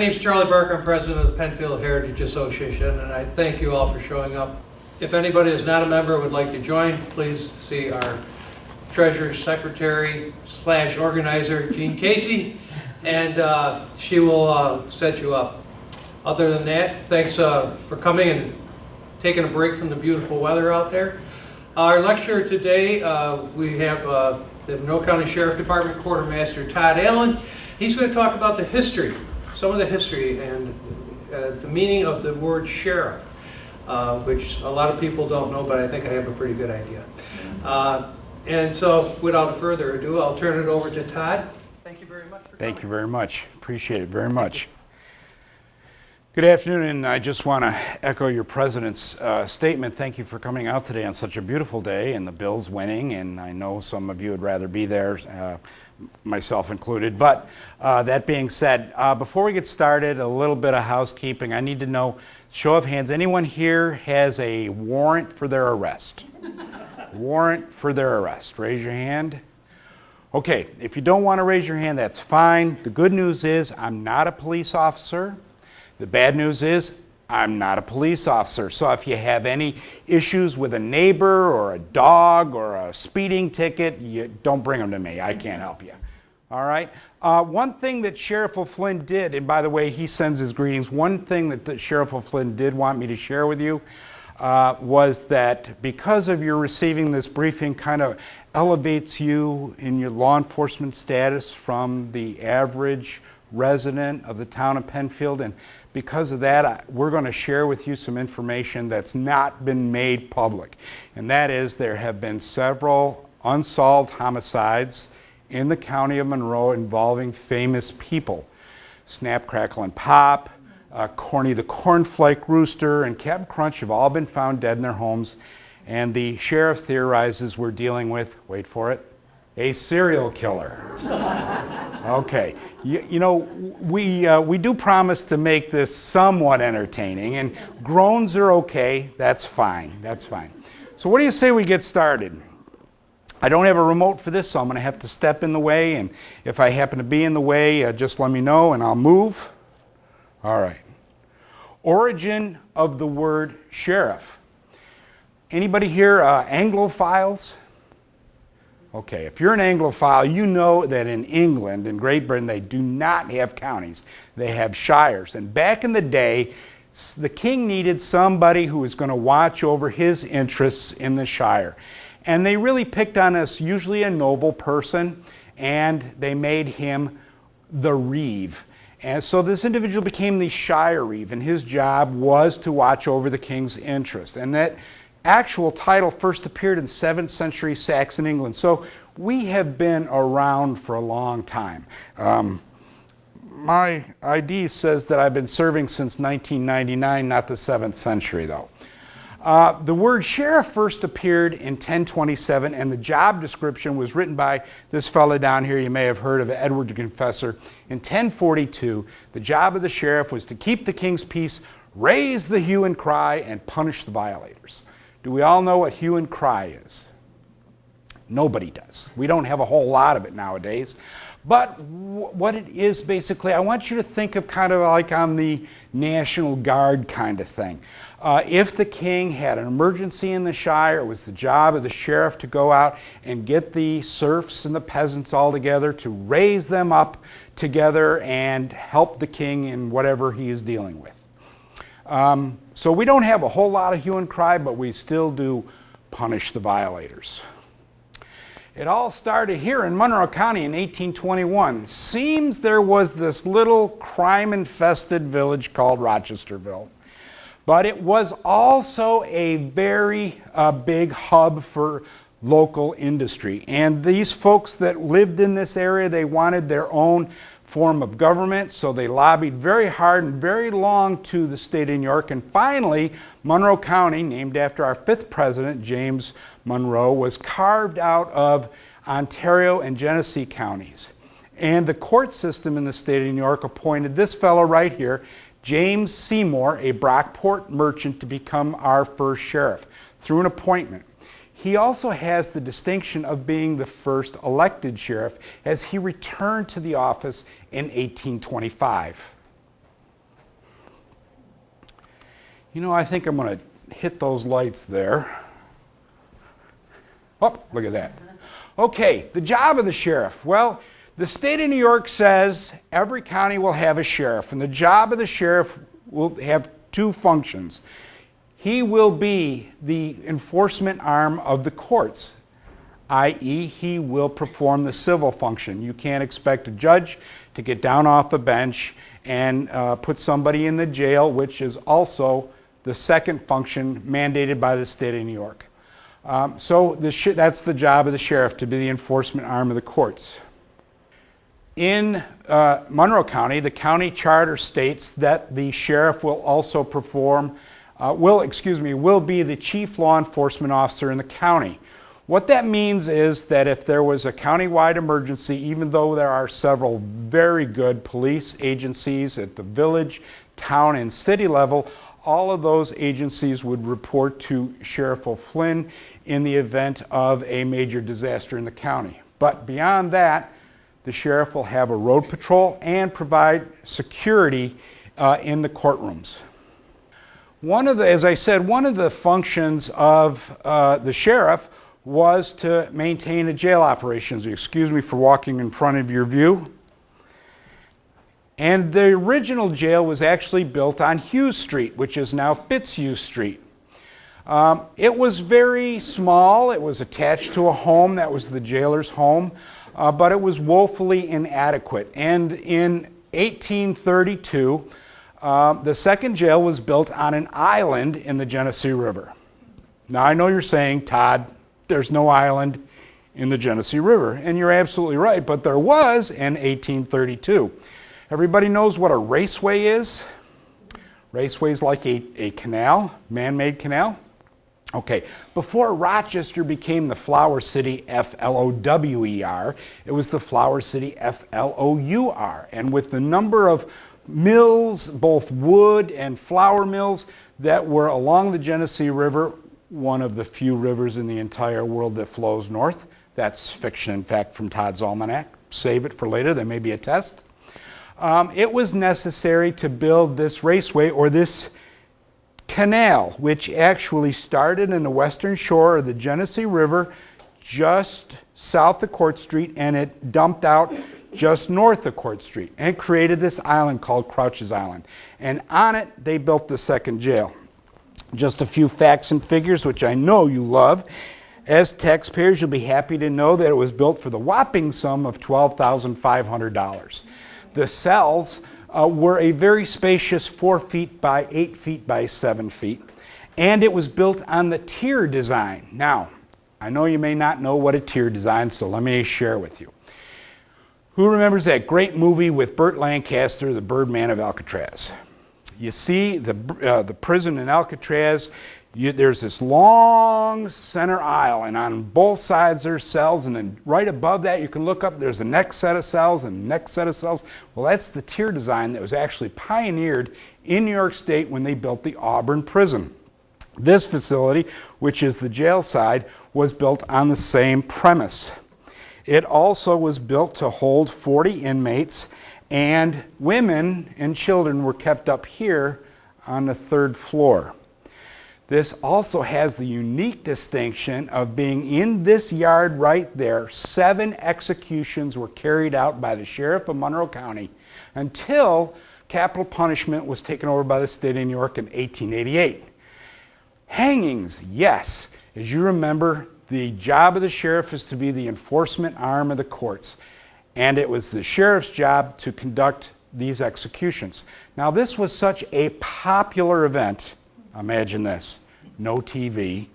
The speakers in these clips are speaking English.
name is Charlie Barker. I'm president of the Penfield Heritage Association, and I thank you all for showing up. If anybody is not a member and would like to join, please see our treasurer, secretary / organizer, Jean Casey, and she will set you up. Other than that, thanks for coming and taking a break from the beautiful weather out there. Our lecturer today, we have the Monroe County Sheriff Department Quartermaster Todd Allen. He's going to talk about the history, some of the history and the meaning of the word sheriff, which a lot of people don't know, but I think I have a pretty good idea. And so, without further ado, I'll turn it over to Todd. Thank you very much for coming. Thank you very much. Appreciate it very much. Good afternoon, and I just want to echo your president's statement. Thank you for coming out today on such a beautiful day, and the Bills winning, and I know some of you would rather be there, myself included. But that being said, before we get started, a little bit of housekeeping. I need to know, show of hands, anyone here has a warrant for their arrest? Warrant for their arrest. Raise your hand. Okay, if you don't want to raise your hand, that's fine. The good news is I'm not a police officer. The bad news is I'm not a police officer. So if you have any issues with a neighbor or a dog or a speeding ticket, you don't bring them to me. I can't help you. All right? One thing that Sheriff Flynn did, and by the way, he sends his greetings, one thing that Sheriff Flynn did want me to share with you was that because of your receiving this briefing kind of elevates you in your law enforcement status from the average resident of the town of Penfield, and because of that, we're going to share with you some information that's not been made public. And that is, there have been several unsolved homicides in the county of Monroe involving famous people. Snap, Crackle, and Pop, Corny the Cornflake Rooster, and Captain Crunch have all been found dead in their homes. And the sheriff theorizes we're dealing with, wait for it, a serial killer. Okay, you know, we do promise to make this somewhat entertaining, and groans are okay, that's fine, that's fine. So what do you say we get started? I don't have a remote for this, so I'm going to have to step in the way, and if I happen to be in the way, just let me know and I'll move. All right. Origin of the word sheriff. Anybody here Anglophiles? Okay, if you're an Anglophile, you know that in England, in Great Britain, they do not have counties. They have shires. And back in the day, the king needed somebody who was going to watch over his interests in the shire. And they really picked on us, usually a noble person, and they made him the reeve. And so this individual became the shire reeve, and his job was to watch over the king's interests. And that actual title first appeared in 7th century Saxon England. So we have been around for a long time. My ID says that I've been serving since 1999, not the 7th century though. The word sheriff first appeared in 1027, and the job description was written by this fellow down here. You may have heard of Edward the Confessor. In 1042, the job of the sheriff was to keep the king's peace, raise the hue and cry, and punish the violators. Do we all know what hue and cry is? Nobody does. We don't have a whole lot of it nowadays. But what it is basically, I want you to think of kind of like on the National Guard kind of thing. If the king had an emergency in the shire, it was the job of the sheriff to go out and get the serfs and the peasants all together, to raise them up together and help the king in whatever he is dealing with. So we don't have a whole lot of hue and cry, but we still do punish the violators. It all started here in Monroe County in 1821. Seems there was this little crime-infested village called Rochesterville. But it was also a very big hub for local industry. And these folks that lived in this area, they wanted their own form of government, so they lobbied very hard and very long to the state of New York. And finally, Monroe County, named after our 5th president, James Monroe, was carved out of Ontario and Genesee counties. And the court system in the state of New York appointed this fellow right here, James Seymour, a Brockport merchant, to become our first sheriff through an appointment. He also has the distinction of being the first elected sheriff, as he returned to the office in 1825. You know, I think I'm going to hit those lights there. Oh, look at that. Okay, the job of the sheriff. Well, the state of New York says every county will have a sheriff, and the job of the sheriff will have two functions. He will be the enforcement arm of the courts, i.e., he will perform the civil function. You can't expect a judge to get down off the bench and put somebody in the jail, which is also the second function mandated by the state of New York. So that's the job of the sheriff, to be the enforcement arm of the courts. In Monroe County, the county charter states that the sheriff will also will be the chief law enforcement officer in the county. What that means is that if there was a countywide emergency, even though there are several very good police agencies at the village, town, and city level, all of those agencies would report to Sheriff Flynn in the event of a major disaster in the county. But beyond that, the sheriff will have a road patrol and provide security in the courtrooms. As I said, one of the functions of the sheriff was to maintain a jail operations. Excuse me for walking in front of your view. And the original jail was actually built on Hughes Street, which is now Fitzhugh Street. It was very small. It was attached to a home that was the jailer's home, but it was woefully inadequate. And in 1832, the second jail was built on an island in the Genesee River. Now, I know you're saying, Todd, there's no island in the Genesee River, and you're absolutely right, but there was in 1832. Everybody knows what a raceway is? Raceway is like a canal, man-made canal. Okay, before Rochester became the Flower City, Flower, it was the Flower City, Flour. And with the number of mills, both wood and flour mills, that were along the Genesee River, one of the few rivers in the entire world that flows north. That's fiction, in fact, from Todd's Almanac. Save it for later, there may be a test. It was necessary to build this raceway, or this canal, which actually started in the western shore of the Genesee River, just south of Court Street, and it dumped out just north of Court Street, and created this island called Crouch's Island. And on it, they built the second jail. Just a few facts and figures, which I know you love. As taxpayers, you'll be happy to know that it was built for the whopping sum of $12,500. The cells were a very spacious 4 feet by 8 feet by 7 feet, and it was built on the tier design. Now, I know you may not know what a tier design, so let me share with you. Who remembers that great movie with Burt Lancaster, The Birdman of Alcatraz? You see the prison in Alcatraz, there's this long center aisle, and on both sides there's cells, and then right above that you can look up, there's the next set of cells and the next set of cells. Well, that's the tier design that was actually pioneered in New York State when they built the Auburn prison. This facility, which is the jail side, was built on the same premise. It also was built to hold 40 inmates, and women and children were kept up here on the 3rd floor. This also has the unique distinction of being in this yard right there. 7 executions were carried out by the sheriff of Monroe County until capital punishment was taken over by the state of New York in 1888. Hangings, yes. As you remember, the job of the sheriff is to be the enforcement arm of the courts. And it was the sheriff's job to conduct these executions. Now, this was such a popular event. Imagine this. No TV,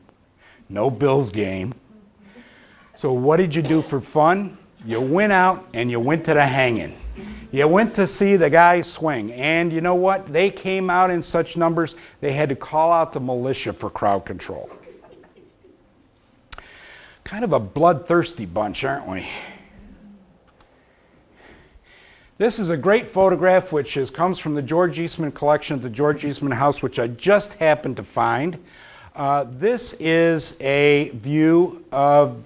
no Bills game. So what did you do for fun? You went out and you went to the hanging. You went to see the guys swing. And you know what? They came out in such numbers, they had to call out the militia for crowd control. Kind of a bloodthirsty bunch, aren't we? This is a great photograph which comes from the George Eastman collection at the George Eastman House, which I just happened to find. This is a view of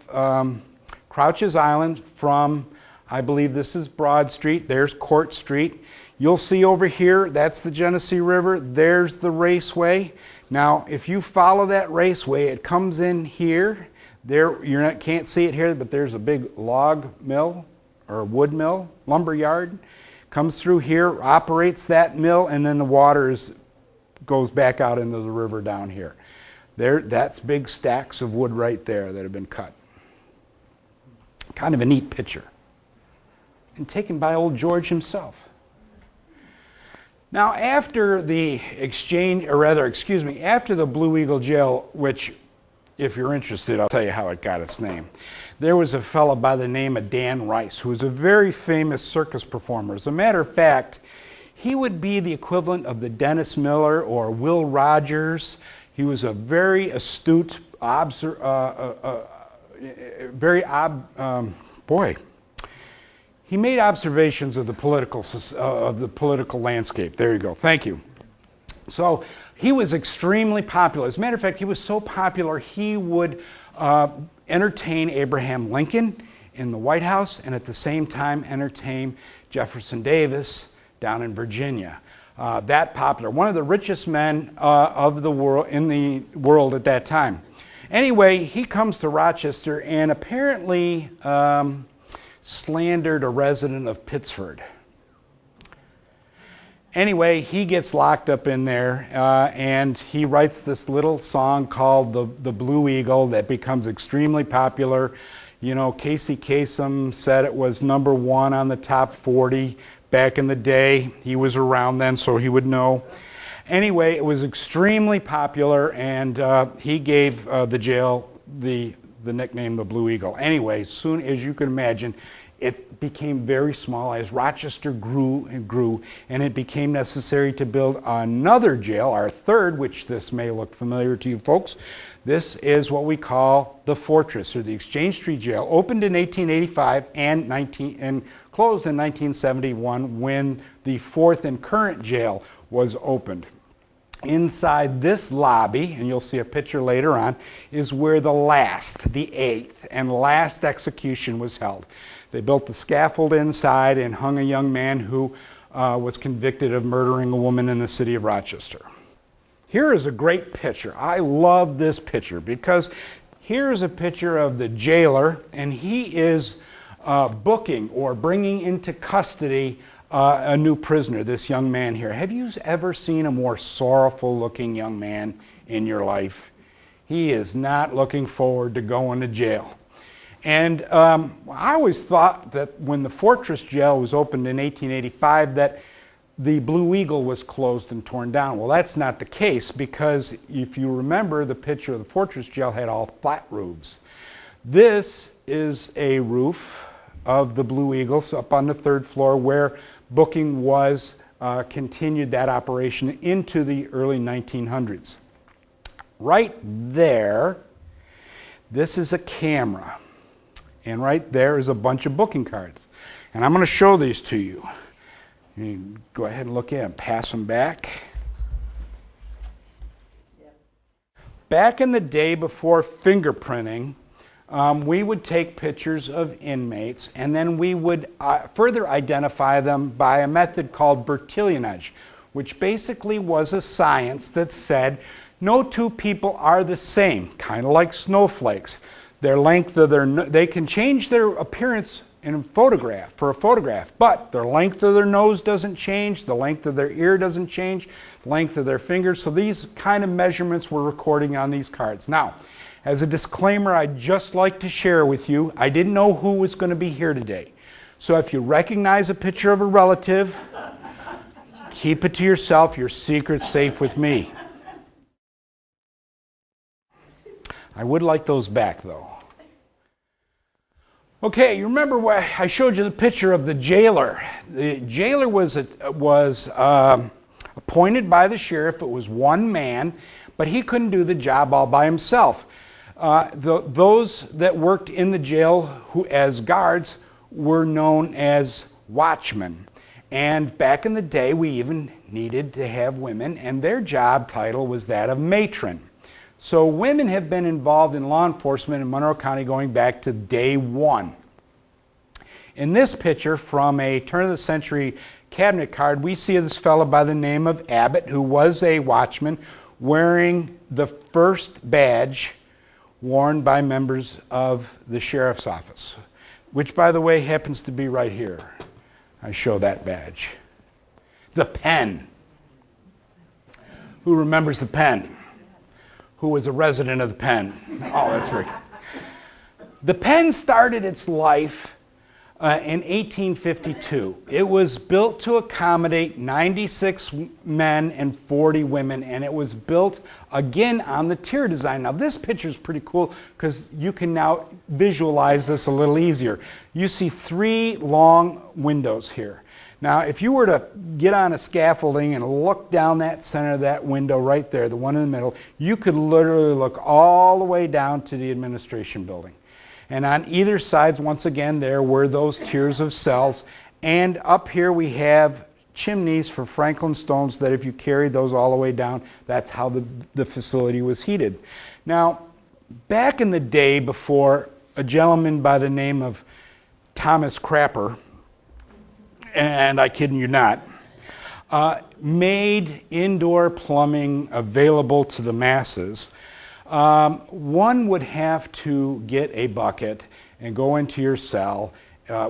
Crouch's Island from, I believe this is Broad Street, there's Court Street. You'll see over here, that's the Genesee River. There's the raceway. Now, if you follow that raceway, it comes in here. There, can't see it here, but there's a big log mill or wood mill, lumber yard. Comes through here, operates that mill, and then the water goes back out into the river down here. That's big stacks of wood right there that have been cut. Kind of a neat picture. And taken by old George himself. Now, after the after the Blue Eagle Jail, which, if you're interested, I'll tell you how it got its name. There was a fellow by the name of Dan Rice, who was a very famous circus performer. As a matter of fact, he would be the equivalent of the Dennis Miller or Will Rogers. He was a very astute, he made observations of the political landscape. There you go. Thank you. So he was extremely popular. As a matter of fact, he was so popular he would entertain Abraham Lincoln in the White House and at the same time entertain Jefferson Davis down in Virginia. That popular. One of the richest men of the world in the world at that time. Anyway, he comes to Rochester and apparently slandered a resident of Pittsford. Anyway, he gets locked up in there and he writes this little song called the Blue Eagle that becomes extremely popular. You know, Casey Kasem said it was #1 on the top 40 back in the day. He was around then, so he would know. Anyway, it was extremely popular and he gave the jail the nickname the Blue Eagle. Anyway, soon as you can imagine, it became very small as Rochester grew and grew, and it became necessary to build another jail, our third, which this may look familiar to you folks. This is what we call the Fortress, or the Exchange Street Jail, opened in 1885 and closed in 1971 when the fourth and current jail was opened. Inside this lobby, and you'll see a picture later on, is where the eighth and last execution was held. They built the scaffold inside and hung a young man who was convicted of murdering a woman in the city of Rochester. Here is a great picture. I love this picture because here's a picture of the jailer, and he is booking or bringing into custody a new prisoner, this young man here. Have you ever seen a more sorrowful looking young man in your life? He is not looking forward to going to jail. And I always thought that when the Fortress Jail was opened in 1885 that the Blue Eagle was closed and torn down. Well, that's not the case because if you remember, the picture of the Fortress Jail had all flat roofs. This is a roof of the Blue Eagles up on the third floor where booking was continued that operation into the early 1900s. Right there, this is a camera. And right there is a bunch of booking cards. And I'm going to show these to you. You can go ahead and look at them, pass them back. Yep. Back in the day before fingerprinting, we would take pictures of inmates and then we would further identify them by a method called Bertillonage, which basically was a science that said no two people are the same, kind of like snowflakes. Their length of they can change their appearance in a photograph, but their length of their nose doesn't change, the length of their ear doesn't change, the length of their fingers. So these kind of measurements we're recording on these cards. Now, as a disclaimer, I'd just like to share with you, I didn't know who was going to be here today. So if you recognize a picture of a relative, keep it to yourself. Your secret's safe with me. I would like those back, though. Okay, you remember why I showed you the picture of the jailer. The jailer was appointed by the sheriff. It was one man, but he couldn't do the job all by himself. Those that worked in the jail as guards were known as watchmen. And back in the day, we even needed to have women, and their job title was that of matron. So women have been involved in law enforcement in Monroe County going back to day one. In this picture from a turn-of-the-century cabinet card, we see this fellow by the name of Abbott, who was a watchman, wearing the first badge worn by members of the sheriff's office, which, by the way, happens to be right here. I show that badge. The pen. Who remembers the pen? Who was a resident of the pen? Oh, that's very good. The pen started its life in 1852. It was built to accommodate 96 men and 40 women, and it was built again on the tier design. Now this picture is pretty cool because you can now visualize this a little easier. You see 3 long windows here. Now if you were to get on a scaffolding and look down that center of that window right there, the one in the middle, you could literally look all the way down to the administration building. And on either sides, once again, there were those tiers of cells. And up here we have chimneys for Franklin stones that if you carried those all the way down, that's how the facility was heated. Now, back in the day before a gentleman by the name of Thomas Crapper, and I kid you not, made indoor plumbing available to the masses, one would have to get a bucket and go into your cell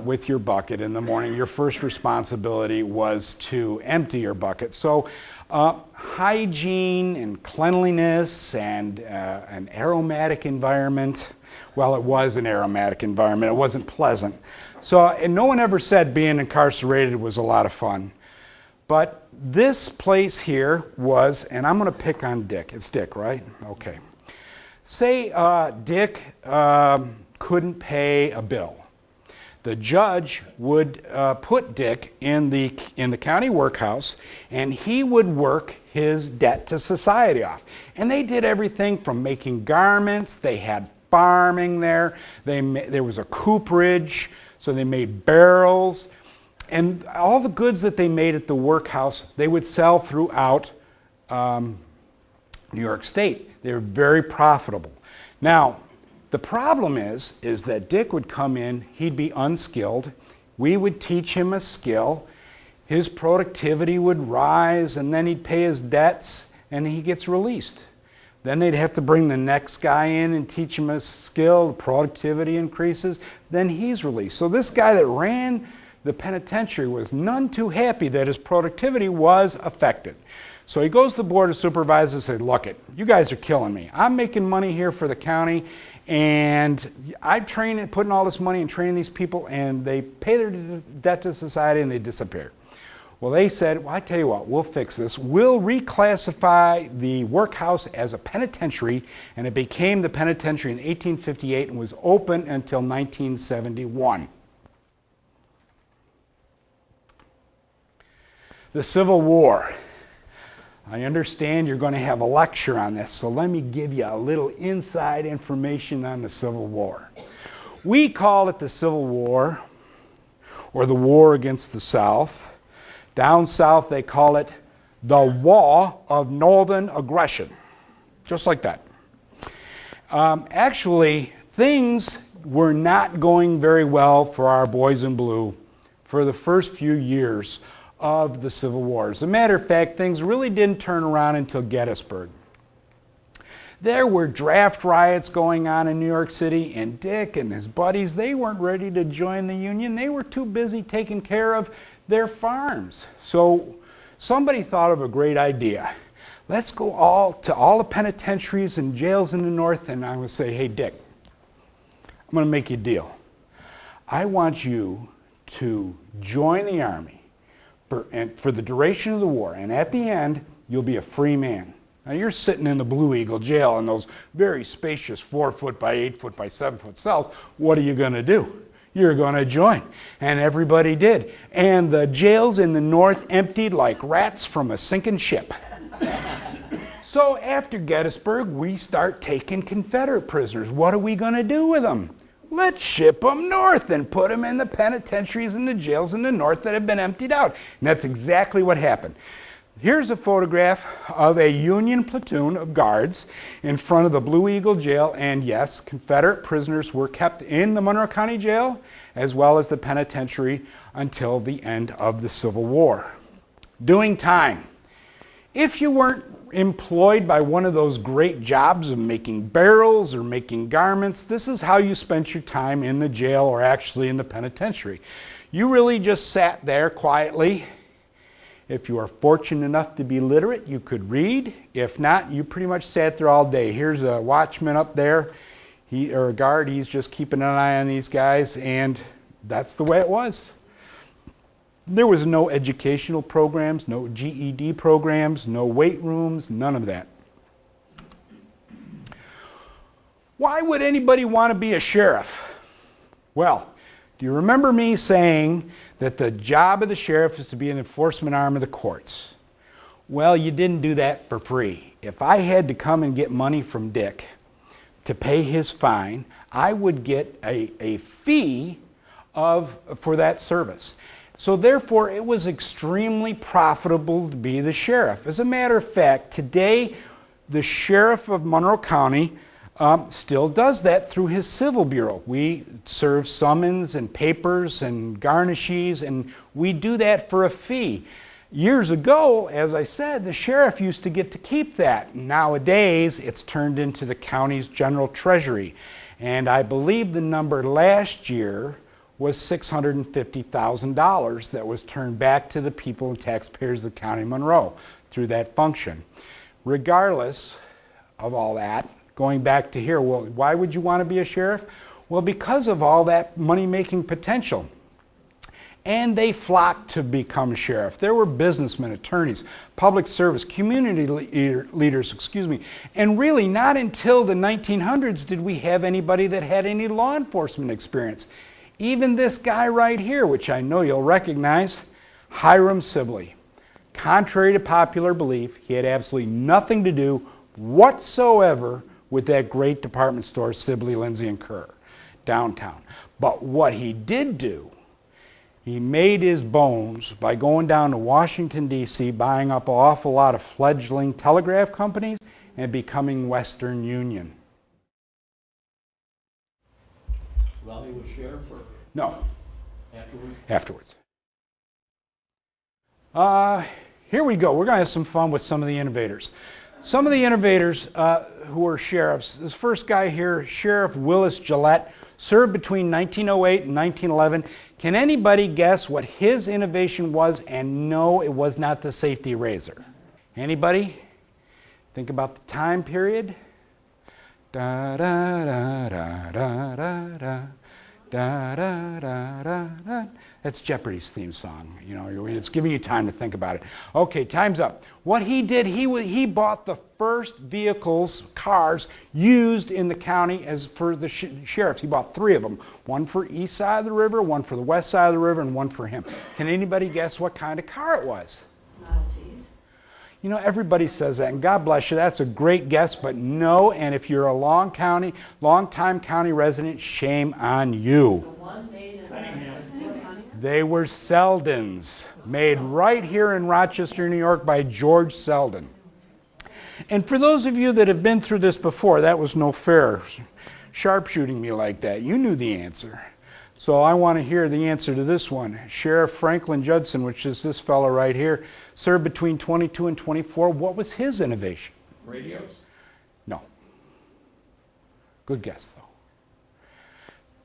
with your bucket in the morning. Your first responsibility was to empty your bucket. So hygiene and cleanliness and an aromatic environment, well, it was an aromatic environment. It wasn't pleasant. So, and no one ever said being incarcerated was a lot of fun. But this place here was, and I'm going to pick on Dick. It's Dick, right? Okay. Say Dick couldn't pay a bill. The judge would put Dick in the county workhouse, and he would work his debt to society off. And they did everything from making garments. They had farming there. There was a cooperage, so they made barrels. And all the goods that they made at the workhouse, they would sell throughout New York State. They were very profitable. Now, the problem is that Dick would come in, he'd be unskilled, we would teach him a skill, his productivity would rise, and then he'd pay his debts, and he gets released. Then they'd have to bring the next guy in and teach him a skill, the productivity increases, then he's released. So this guy that ran the penitentiary was none too happy that his productivity was affected. So he goes to the Board of Supervisors and says, look it, you guys are killing me. I'm making money here for the county, and I'm putting all this money and training these people, and they pay their debt to society and they disappear. Well, they said, well, I tell you what, we'll fix this. We'll reclassify the workhouse as a penitentiary, and it became the penitentiary in 1858 and was open until 1971. The Civil War. I understand you're going to have a lecture on this, so let me give you a little inside information on the Civil War. We call it the Civil War, or the War against the South. Down south they call it the War of Northern Aggression, just like that. Actually, things were not going very well for our boys in blue for the first few years of the Civil War. As a matter of fact, things really didn't turn around until Gettysburg. There were draft riots going on in New York City, and Dick and his buddies, they weren't ready to join the Union. They were too busy taking care of their farms. So somebody thought of a great idea. Let's go to all the penitentiaries and jails in the North, and I would say, hey, Dick, I'm going to make you a deal. I want you to join the Army for the duration of the war, and at the end, you'll be a free man. Now you're sitting in the Blue Eagle jail in those very spacious 4-foot by 8-foot by 7-foot cells. What are you going to do? You're going to join. And everybody did. And the jails in the North emptied like rats from a sinking ship. So after Gettysburg, we start taking Confederate prisoners. What are we going to do with them? Let's ship them north and put them in the penitentiaries and the jails in the North that have been emptied out. And that's exactly what happened. Here's a photograph of a Union platoon of guards in front of the Blue Eagle Jail, and yes, Confederate prisoners were kept in the Monroe County Jail as well as the penitentiary until the end of the Civil War. Doing time. If you weren't employed by one of those great jobs of making barrels or making garments, this is how you spent your time in the jail or actually in the penitentiary. You really just sat there quietly. If you are fortunate enough to be literate, you could read. If not, you pretty much sat there all day. Here's a watchman up there, or a guard. He's just keeping an eye on these guys, and that's the way it was. There was no educational programs, no GED programs, no weight rooms, none of that. Why would anybody want to be a sheriff? Well, do you remember me saying that the job of the sheriff is to be an enforcement arm of the courts? Well, you didn't do that for free. If I had to come and get money from Dick to pay his fine, I would get a fee for that service. So therefore, it was extremely profitable to be the sheriff. As a matter of fact, today, the sheriff of Monroe County still does that through his civil bureau. We serve summons and papers and garnishes, and we do that for a fee. Years ago, as I said, the sheriff used to get to keep that. Nowadays, it's turned into the county's general treasury. And I believe the number last year was $650,000 that was turned back to the people and taxpayers of the County of Monroe through that function. Regardless of all that, going back to here, well, why would you want to be a sheriff? Well, because of all that money-making potential. And they flocked to become sheriff. There were businessmen, attorneys, public service, community leaders, and really not until the 1900s did we have anybody that had any law enforcement experience. Even this guy right here, which I know you'll recognize, Hiram Sibley. Contrary to popular belief, he had absolutely nothing to do whatsoever with that great department store, Sibley, Lindsay, and Kerr, downtown. But what he did do, he made his bones by going down to Washington, D.C., buying up an awful lot of fledgling telegraph companies and becoming Western Union. While he was sheriff, or No, afterwards? afterwards. Here we go. We're going to have some fun with some of the innovators. Some of the innovators who were sheriffs. This first guy here, Sheriff Willis Gillette, served between 1908 and 1911. Can anybody guess what his innovation was? And no, it was not the safety razor. Anybody? Think about the time period. Da da da da da da da. Da, da, da, da, da. That's Jeopardy's theme song. You know, it's giving you time to think about it. Okay, time's up. What he did, he bought the first vehicles, cars, used in the county as for the sheriffs. He bought 3 of them. One for east side of the river, one for the west side of the river, and one for him. Can anybody guess what kind of car it was? Model Ts. You know, everybody says that, and God bless you, that's a great guess, but no, and if you're a long-time county resident, shame on you. The one made in They were Seldons, made right here in Rochester, New York by George Selden. And for those of you that have been through this before, that was no fair sharpshooting me like that. You knew the answer. So I want to hear the answer to this one. Sheriff Franklin Judson, which is this fellow right here, served between 22 and 24. What was his innovation? Radios? No. Good guess, though.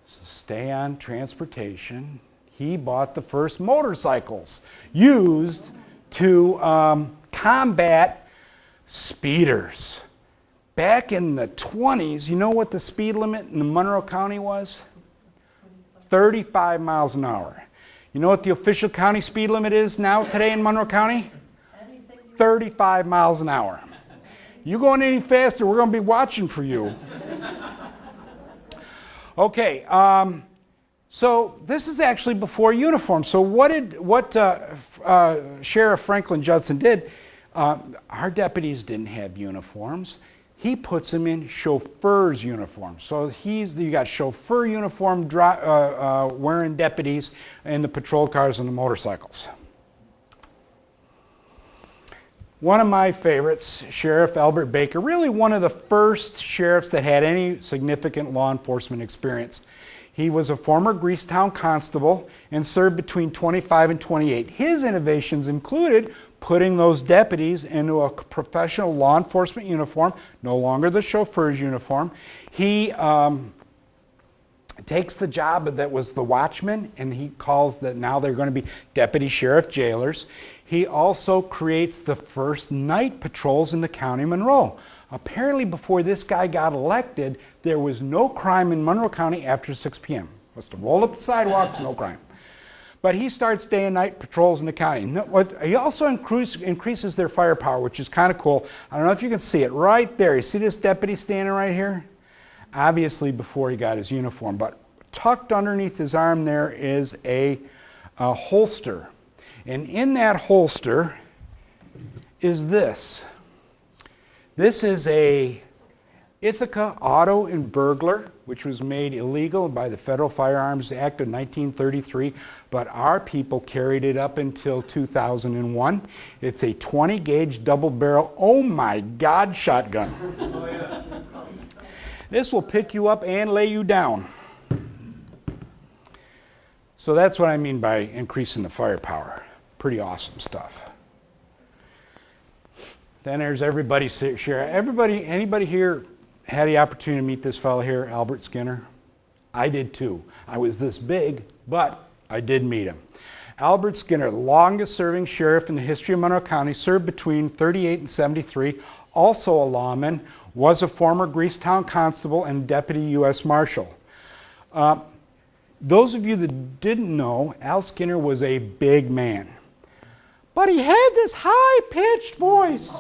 So stay on transportation. He bought the first motorcycles used to combat speeders. Back in the 20s, you know what the speed limit in Monroe County was? 35 miles an hour. You know what the official county speed limit is now today in Monroe County? 35 miles an hour. You going any faster, we're going to be watching for you. Okay, so this is actually before uniform. So what Sheriff Franklin Judson did, our deputies didn't have uniforms. He puts them in chauffeur's uniforms. So you got chauffeur uniform wearing deputies in the patrol cars and the motorcycles. one of my favorites, Sheriff Albert Baker, really one of the first sheriffs that had any significant law enforcement experience. He was a former Greasetown constable and served between 25 and 28. His innovations included putting those deputies into a professional law enforcement uniform, no longer the chauffeur's uniform. He takes the job that was the Watchmen, and he calls that now they're going to be deputy sheriff jailers. He also creates the first night patrols in the county of Monroe. Apparently before this guy got elected, there was no crime in Monroe County after 6 p.m. Must have rolled up the sidewalks, no crime. But he starts day and night patrols in the county. He also increases their firepower, which is kind of cool. I don't know if you can see it right there. You see this deputy standing right here? Obviously before he got his uniform, but tucked underneath his arm there is a holster. And in that holster is this. This is a Ithaca auto and burglar, which was made illegal by the Federal Firearms Act of 1933, but our people carried it up until 2001. It's a 20 gauge double barrel, oh my God, shotgun. Oh, yeah. This will pick you up and lay you down. So that's what I mean by increasing the firepower. Pretty awesome stuff. Then there's everybody share. Anybody here had the opportunity to meet this fellow here, Albert Skinner? I did too. I was this big, but I did meet him. Albert Skinner, longest serving sheriff in the history of Monroe County, served between 38 and 73, also a lawman, was a former Greasetown constable and deputy U.S. Marshal. Those of you that didn't know, Al Skinner was a big man. But he had this high-pitched voice.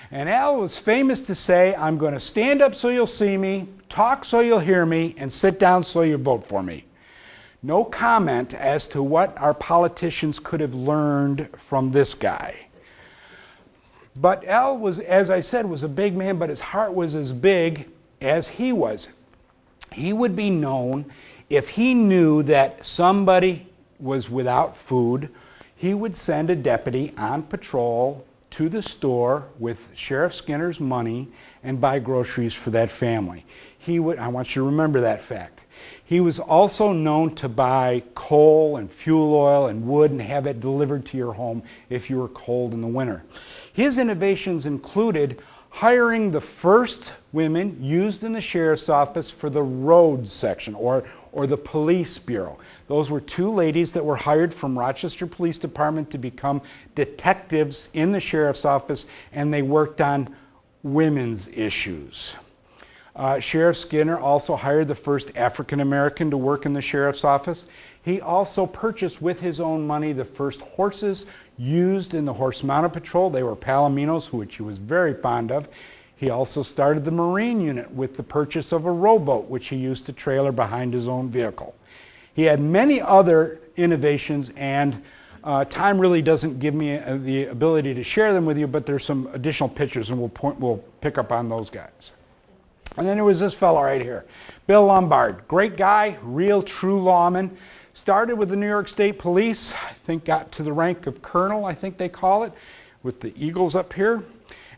And Al was famous to say, I'm going to stand up so you'll see me, talk so you'll hear me, and sit down so you'll vote for me. No comment as to what our politicians could have learned from this guy. But Al was, as I said, was a big man, but his heart was as big as he was. He would be known if he knew that somebody was without food. He would send a deputy on patrol to the store with Sheriff Skinner's money and buy groceries for that family. I want you to remember that fact. He was also known to buy coal and fuel oil and wood and have it delivered to your home if you were cold in the winter. His innovations included hiring the first women used in the sheriff's office for the roads section or the police bureau. Those were two ladies that were hired from Rochester Police Department to become detectives in the sheriff's office, and they worked on women's issues. Sheriff Skinner also hired the first African American to work in the sheriff's office. He also purchased with his own money the first horses used in the horse-mounted patrol. They were Palominos, which he was very fond of. He also started the Marine unit with the purchase of a rowboat, which he used to trailer behind his own vehicle. He had many other innovations, and time really doesn't give me the ability to share them with you, but there's some additional pictures, and we'll pick up on those guys. And then there was this fellow right here, Billlombard. Great guy, real true lawman. Started with the New York State Police, I think got to the rank of colonel, I think they call it, with the Eagles up here,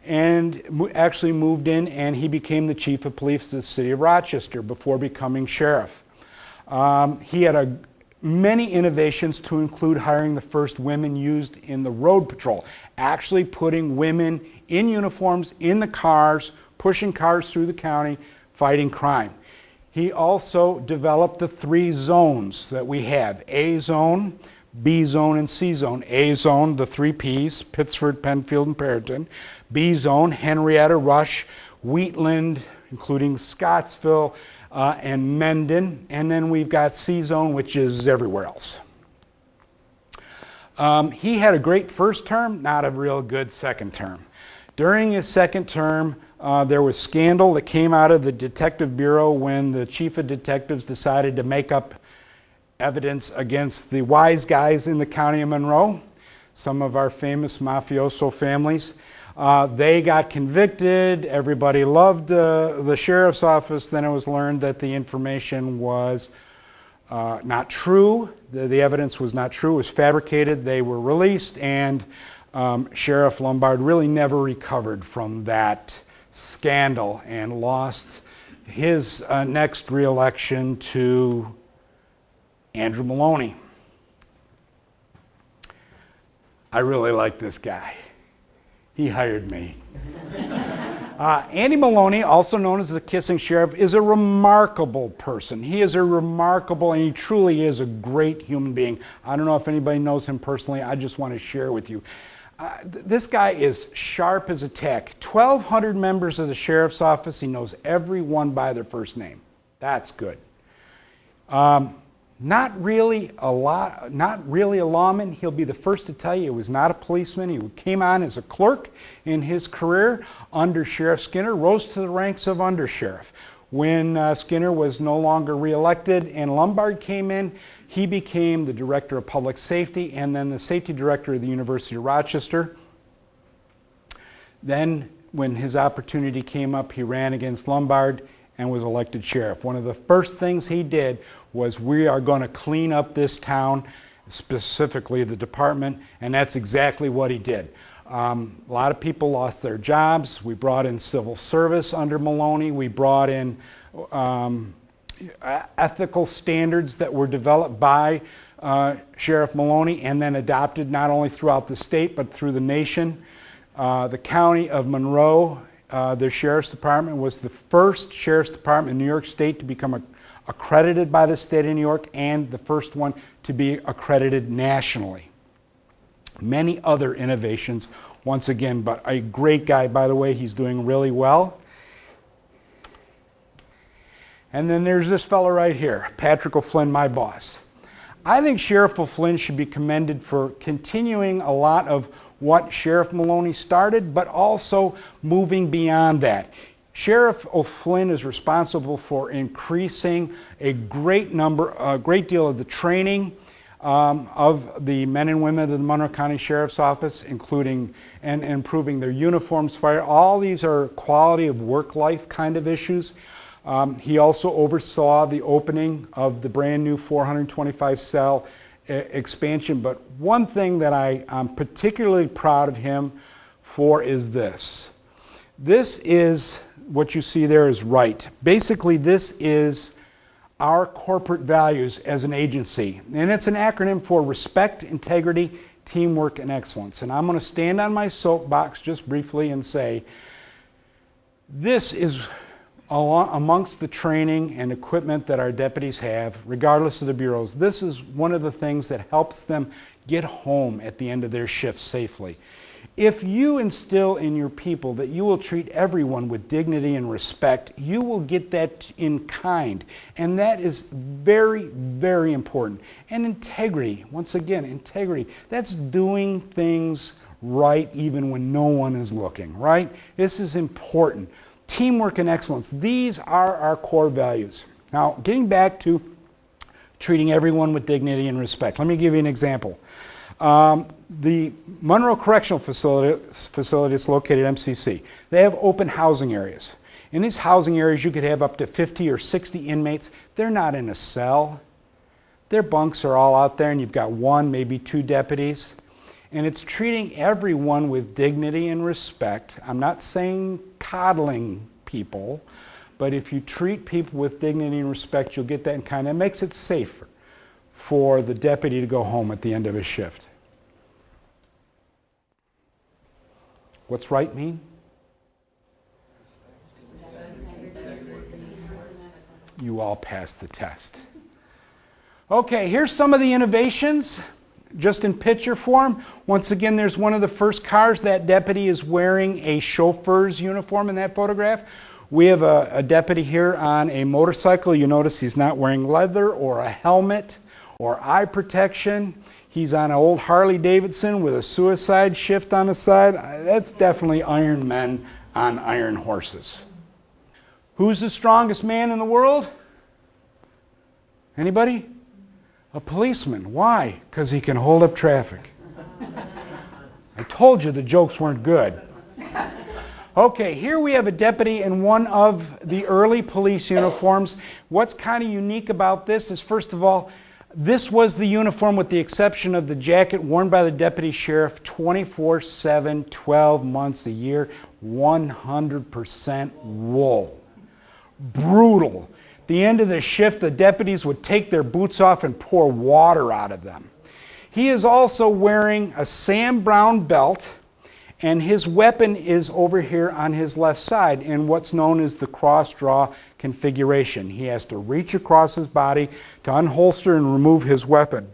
and actually moved in, and he became the chief of police of the city of Rochester before becoming sheriff. He had many innovations, to include hiring the first women used in the road patrol, actually putting women in uniforms in the cars, pushing cars through the county, fighting crime. He also developed the 3 zones that we have: A zone, B zone, and C zone. A zone, the 3 Ps, Pittsford, Penfield, and Perryton. B zone, Henrietta, Rush, Wheatland, including Scottsville, and Mendon. And then we've got C zone, which is everywhere else. He had a great first term, not a real good second term. During his second term, there was scandal that came out of the Detective Bureau when the chief of detectives decided to make up evidence against the wise guys in the county of Monroe, some of our famous mafioso families. They got convicted. Everybody loved the sheriff's office. Then it was learned that the information was not true. The evidence was not true. It was fabricated. They were released, and Sheriff Lombard really never recovered from that scandal and lost his next re-election to Andrew Maloney. I really like this guy. He hired me. Andy Maloney, also known as the Kissing Sheriff, is a remarkable person. He is a remarkable, and he truly is a great human being. I don't know if anybody knows him personally. I just want to share with you. This guy is sharp as a tack. 1,200 members of the sheriff's office. He knows everyone by their first name. That's good. Not really a lawman. He'll be the first to tell you he was not a policeman. He came on as a clerk in his career under Sheriff Skinner, rose to the ranks of undersheriff. When Skinner was no longer reelected and Lombard came in, he became the director of public safety and then the safety director of the University of Rochester. Then, when his opportunity came up, he ran against Lombard and was elected sheriff. One of the first things he did was, we are going to clean up this town, specifically the department, and that's exactly what he did. A lot of people lost their jobs. We brought in civil service under Maloney. We brought in ethical standards that were developed by Sheriff Maloney and then adopted not only throughout the state but through the nation. The county of Monroe, their sheriff's department, was the first sheriff's department in New York State to become accredited by the state of New York and the first one to be accredited nationally. Many other innovations, once again, but a great guy, by the way. He's doing really well. And then there's this fellow right here, Patrick O'Flynn, my boss. I think Sheriff O'Flynn should be commended for continuing a lot of what Sheriff Maloney started, but also moving beyond that. Sheriff O'Flynn is responsible for increasing a great deal of the training of the men and women of the Monroe County Sheriff's Office, including and improving their uniforms, fire. All these are quality of work life kind of issues. He also oversaw the opening of the brand new 425 cell expansion. But one thing that I'm particularly proud of him for is this. This is what you see there is right. Basically, this is our corporate values as an agency. And it's an acronym for respect, integrity, teamwork, and excellence. And I'm going to stand on my soapbox just briefly and say, this is amongst the training and equipment that our deputies have, regardless of the bureaus. This is one of the things that helps them get home at the end of their shift safely. If you instill in your people that you will treat everyone with dignity and respect, you will get that in kind. And that is very, very important. And integrity, once again, integrity. That's doing things right even when no one is looking, right? This is important. Teamwork and excellence. These are our core values. Now, getting back to treating everyone with dignity and respect. Let me give you an example. The Monroe Correctional Facility is located at MCC. They have open housing areas. In these housing areas, you could have up to 50 or 60 inmates. They're not in a cell. Their bunks are all out there, and you've got one, maybe two deputies. And it's treating everyone with dignity and respect. I'm not saying coddling people, but if you treat people with dignity and respect, you'll get that in kind. It makes it safer for the deputy to go home at the end of his shift. What's right mean? You all passed the test. Okay, here's some of the innovations, just in picture form. Once again, there's one of the first cars. That deputy is wearing a chauffeur's uniform in that photograph. We have a deputy here on a motorcycle. You notice he's not wearing leather or a helmet or eye protection. He's on an old Harley Davidson with a suicide shift on the side. That's definitely iron men on iron horses. Who's the strongest man in the world? Anybody? A policeman. Why? Because he can hold up traffic. I told you the jokes weren't good. Okay, here we have a deputy in one of the early police uniforms. What's kind of unique about this is, first of all, This was the uniform with the exception of the jacket worn by the deputy sheriff 24/7, 12 months a year, 100% wool. Brutal. At the end of the shift, the deputies would take their boots off and pour water out of them. He is also wearing a Sam Brown belt, and his weapon is over here on his left side in what's known as the cross-draw configuration. He has to reach across his body to unholster and remove his weapon.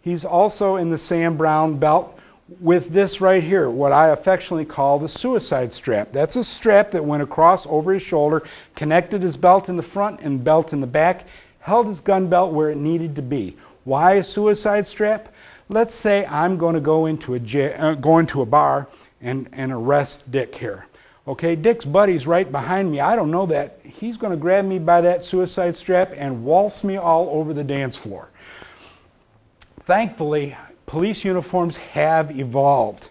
He's also in the Sam Brown belt with this right here, what I affectionately call the suicide strap. That's a strap that went across over his shoulder, connected his belt in the front and belt in the back, held his gun belt where it needed to be. Why a suicide strap? Let's say I'm going to go into a bar and arrest Dick here. Okay, Dick's buddy's right behind me. I don't know that. He's going to grab me by that suicide strap and waltz me all over the dance floor. Thankfully, police uniforms have evolved.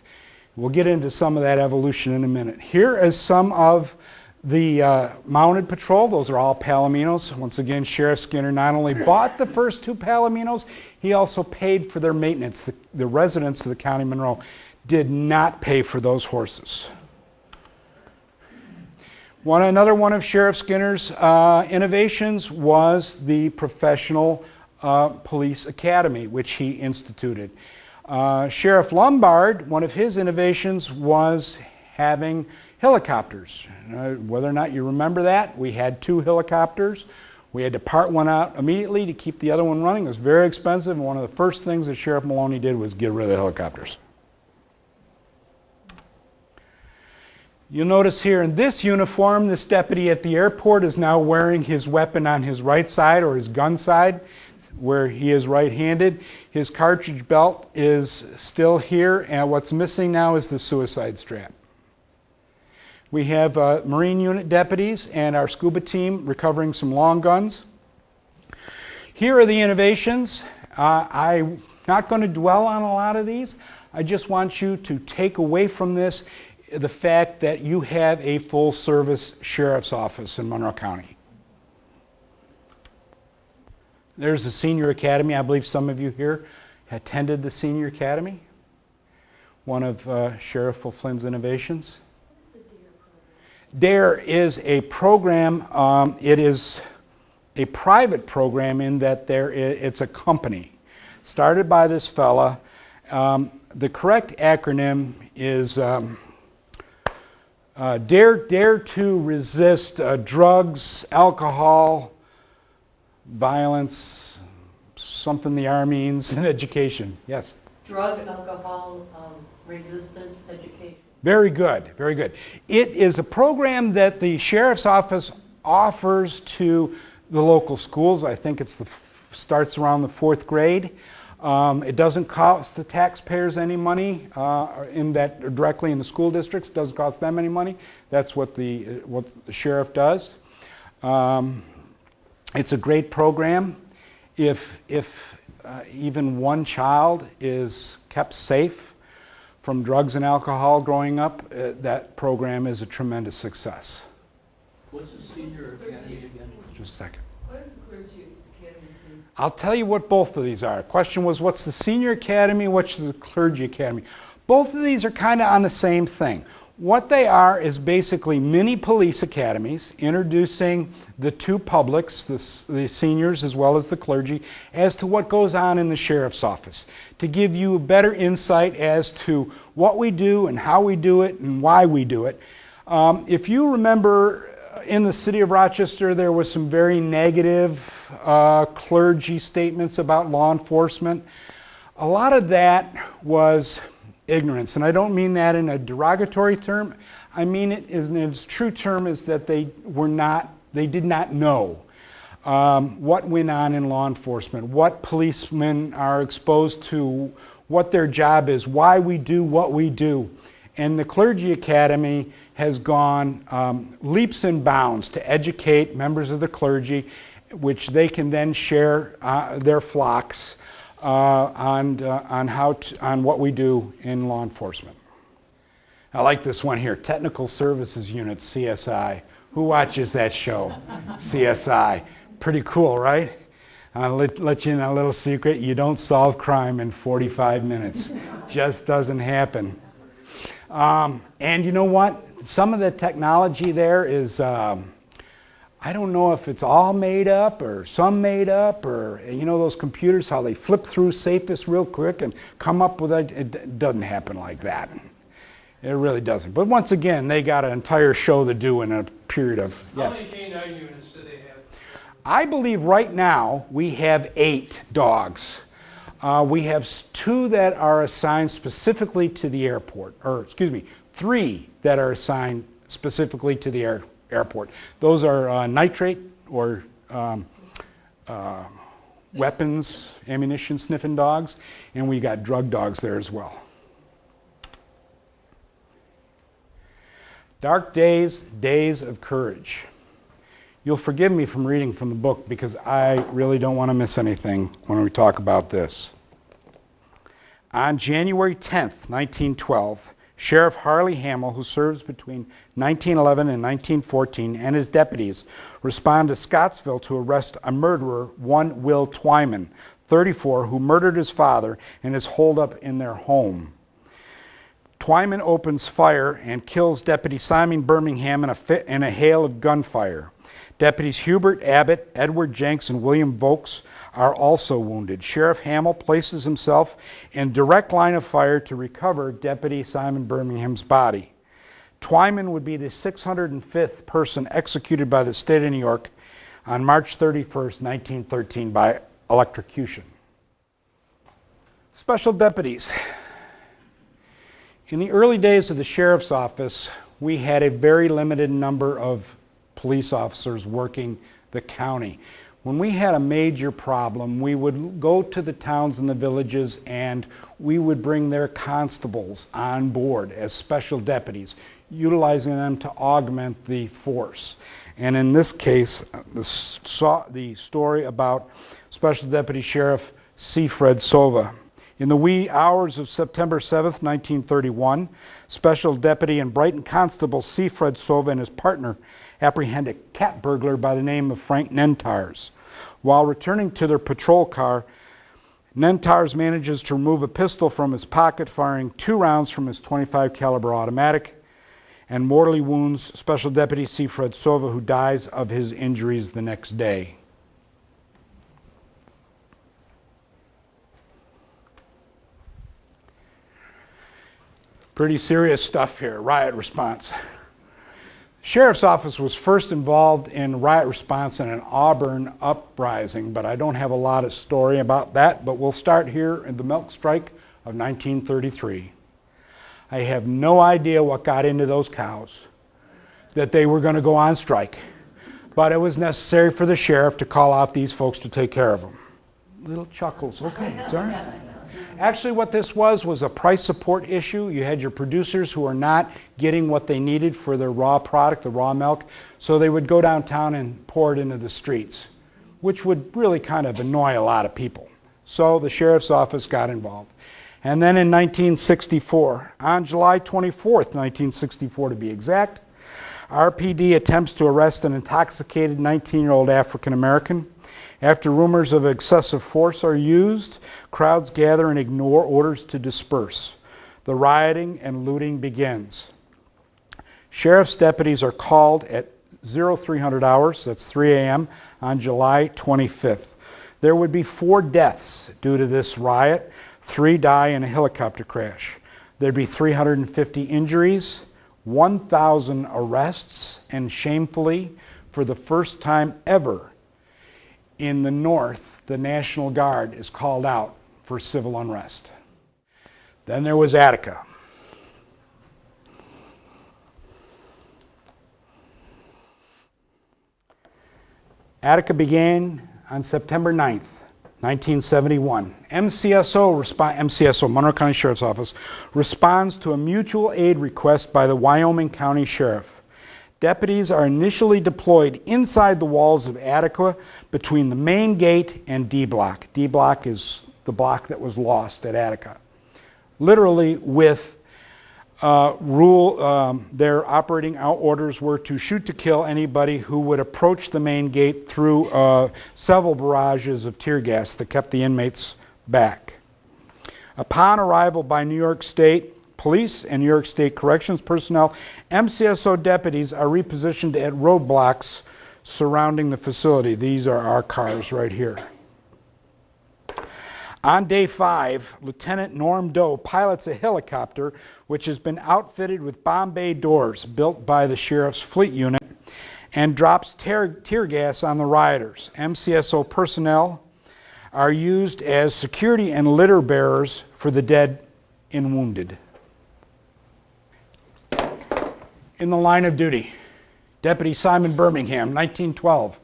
We'll get into some of that evolution in a minute. Here is some of the mounted patrol. Those are all Palominos. Once again, Sheriff Skinner not only bought the first two Palominos, he also paid for their maintenance. The residents of the County of Monroe did not pay for those horses. Another one of Sheriff Skinner's innovations was the Professional Police Academy, which he instituted. Sheriff Lombard, one of his innovations was having helicopters. Whether or not you remember that, we had 2 helicopters. We had to part one out immediately to keep the other one running. It was very expensive, and one of the first things that Sheriff Maloney did was get rid of the helicopters. You'll notice here in this uniform, this deputy at the airport is now wearing his weapon on his right side, or his gun side, where he is right-handed. His cartridge belt is still here, and what's missing now is the suicide strap. We have Marine unit deputies and our scuba team recovering some long guns. Here are the innovations. I'm not going to dwell on a lot of these. I just want you to take away from this the fact that you have a full-service sheriff's office in Monroe County. There's the Senior Academy. I believe some of you here attended the Senior Academy, one of Sheriff Flynn's innovations. DARE is a program. It is a private program in that it's a company started by this fella. The correct acronym is Dare to resist drugs, alcohol, violence, something the R means, and education. Yes? Drug, alcohol, resistance, education. Very good, very good. It is a program that the Sheriff's Office offers to the local schools. I think it starts around the 4th grade. It doesn't cost the taxpayers any money directly in the school districts. It doesn't cost them any money. That's what the sheriff does. It's a great program. If even one child is kept safe from drugs and alcohol growing up, that program is a tremendous success. What's the Senior Academy again? Just a second. What is the clergy academy, please? I'll tell you what both of these are. The question was, what's the Senior Academy, what's the Clergy Academy? Both of these are kind of on the same thing. What they are is basically mini police academies introducing the two publics, the seniors as well as the clergy, as to what goes on in the sheriff's office, to give you a better insight as to what we do and how we do it and why we do it. If you remember, in the city of Rochester, there was some very negative clergy statements about law enforcement. A lot of that was ignorance, and I don't mean that in a derogatory term. I mean it in its true term is that they did not know what went on in law enforcement, what policemen are exposed to, what their job is, why we do what we do. And the Clergy Academy has gone leaps and bounds to educate members of the clergy, which they can then share their flocks on what we do in law enforcement. I like this one here, Technical Services Unit, CSI. Who watches that show? CSI. Pretty cool, right? I'll let you in a little secret. You don't solve crime in 45 minutes. Just doesn't happen. And you know what? Some of the technology there is, I don't know if it's all made up or some made up, or you know those computers, how they flip through safest real quick and come up with it doesn't happen like that. It really doesn't. But once again, they got an entire show to do in a period of, yes. How many canine units do they have? I believe right now we have 8 dogs. We have 2 that are assigned specifically to the airport, or excuse me, 3 that are assigned specifically to the airport. Those are nitrate or weapons, ammunition sniffing dogs, and we got drug dogs there as well. Dark days, days of courage. You'll forgive me from reading from the book because I really don't want to miss anything when we talk about this. On January 10th, 1912, Sheriff Harley Hamill, who serves between 1911 and 1914, and his deputies respond to Scottsville to arrest a murderer, one Will Twyman, 34, who murdered his father and is holed up in their home. Twyman opens fire and kills Deputy Simon Birmingham in a hail of gunfire. Deputies Hubert Abbott, Edward Jenks, and William Vokes are also wounded. Sheriff Hamill places himself in direct line of fire to recover Deputy Simon Birmingham's body. Twyman would be the 605th person executed by the state of New York on March 31st, 1913 by electrocution. Special deputies. In the early days of the sheriff's office, we had a very limited number of police officers working the county. When we had a major problem, we would go to the towns and the villages and we would bring their constables on board as special deputies, utilizing them to augment the force. And in this case, the story about Special Deputy Sheriff C. Fred Sova. In the wee hours of September 7th, 1931, Special Deputy and Brighton Constable C. Fred Sova and his partner apprehend a cat burglar by the name of Frank Nentars. While returning to their patrol car, Nentars manages to remove a pistol from his pocket, firing 2 rounds from his .25 caliber automatic, and mortally wounds Special Deputy C. Fred Sova, who dies of his injuries the next day. Pretty serious stuff here, riot response. Sheriff's office was first involved in riot response in an Auburn uprising, but I don't have a lot of story about that, but we'll start here in the milk strike of 1933. I have no idea what got into those cows, that they were going to go on strike, but it was necessary for the sheriff to call out these folks to take care of them. Little chuckles, okay, it's all right. Actually, what this was a price support issue. You had your producers who are not getting what they needed for their raw product, the raw milk, so they would go downtown and pour it into the streets, which would really kind of annoy a lot of people. So the sheriff's office got involved. And then in 1964, on July 24th, 1964 to be exact, RPD attempts to arrest an intoxicated 19-year-old African American. After rumors of excessive force are used, crowds gather and ignore orders to disperse. The rioting and looting begins. Sheriff's deputies are called at 0300 hours, that's 3 a.m., on July 25th. There would be 4 deaths due to this riot. 3 die in a helicopter crash. There'd be 350 injuries, 1,000 arrests, and shamefully, for the first time ever, in the North, the National Guard is called out for civil unrest. Then there was Attica. Attica began on September 9th, 1971. MCSO, Monroe County Sheriff's Office, responds to a mutual aid request by the Wyoming County Sheriff. Deputies are initially deployed inside the walls of Attica between the main gate and D Block. D Block is the block that was lost at Attica. Literally with their operating out orders were to shoot to kill anybody who would approach the main gate through several barrages of tear gas that kept the inmates back. Upon arrival by New York State Police and New York State Corrections personnel, MCSO deputies are repositioned at roadblocks surrounding the facility. These are our cars right here. On day 5, Lieutenant Norm Doe pilots a helicopter which has been outfitted with bomb bay doors built by the Sheriff's Fleet Unit and drops tear gas on the rioters. MCSO personnel are used as security and litter bearers for the dead and wounded. In the line of duty, Deputy Simon Birmingham, 1912.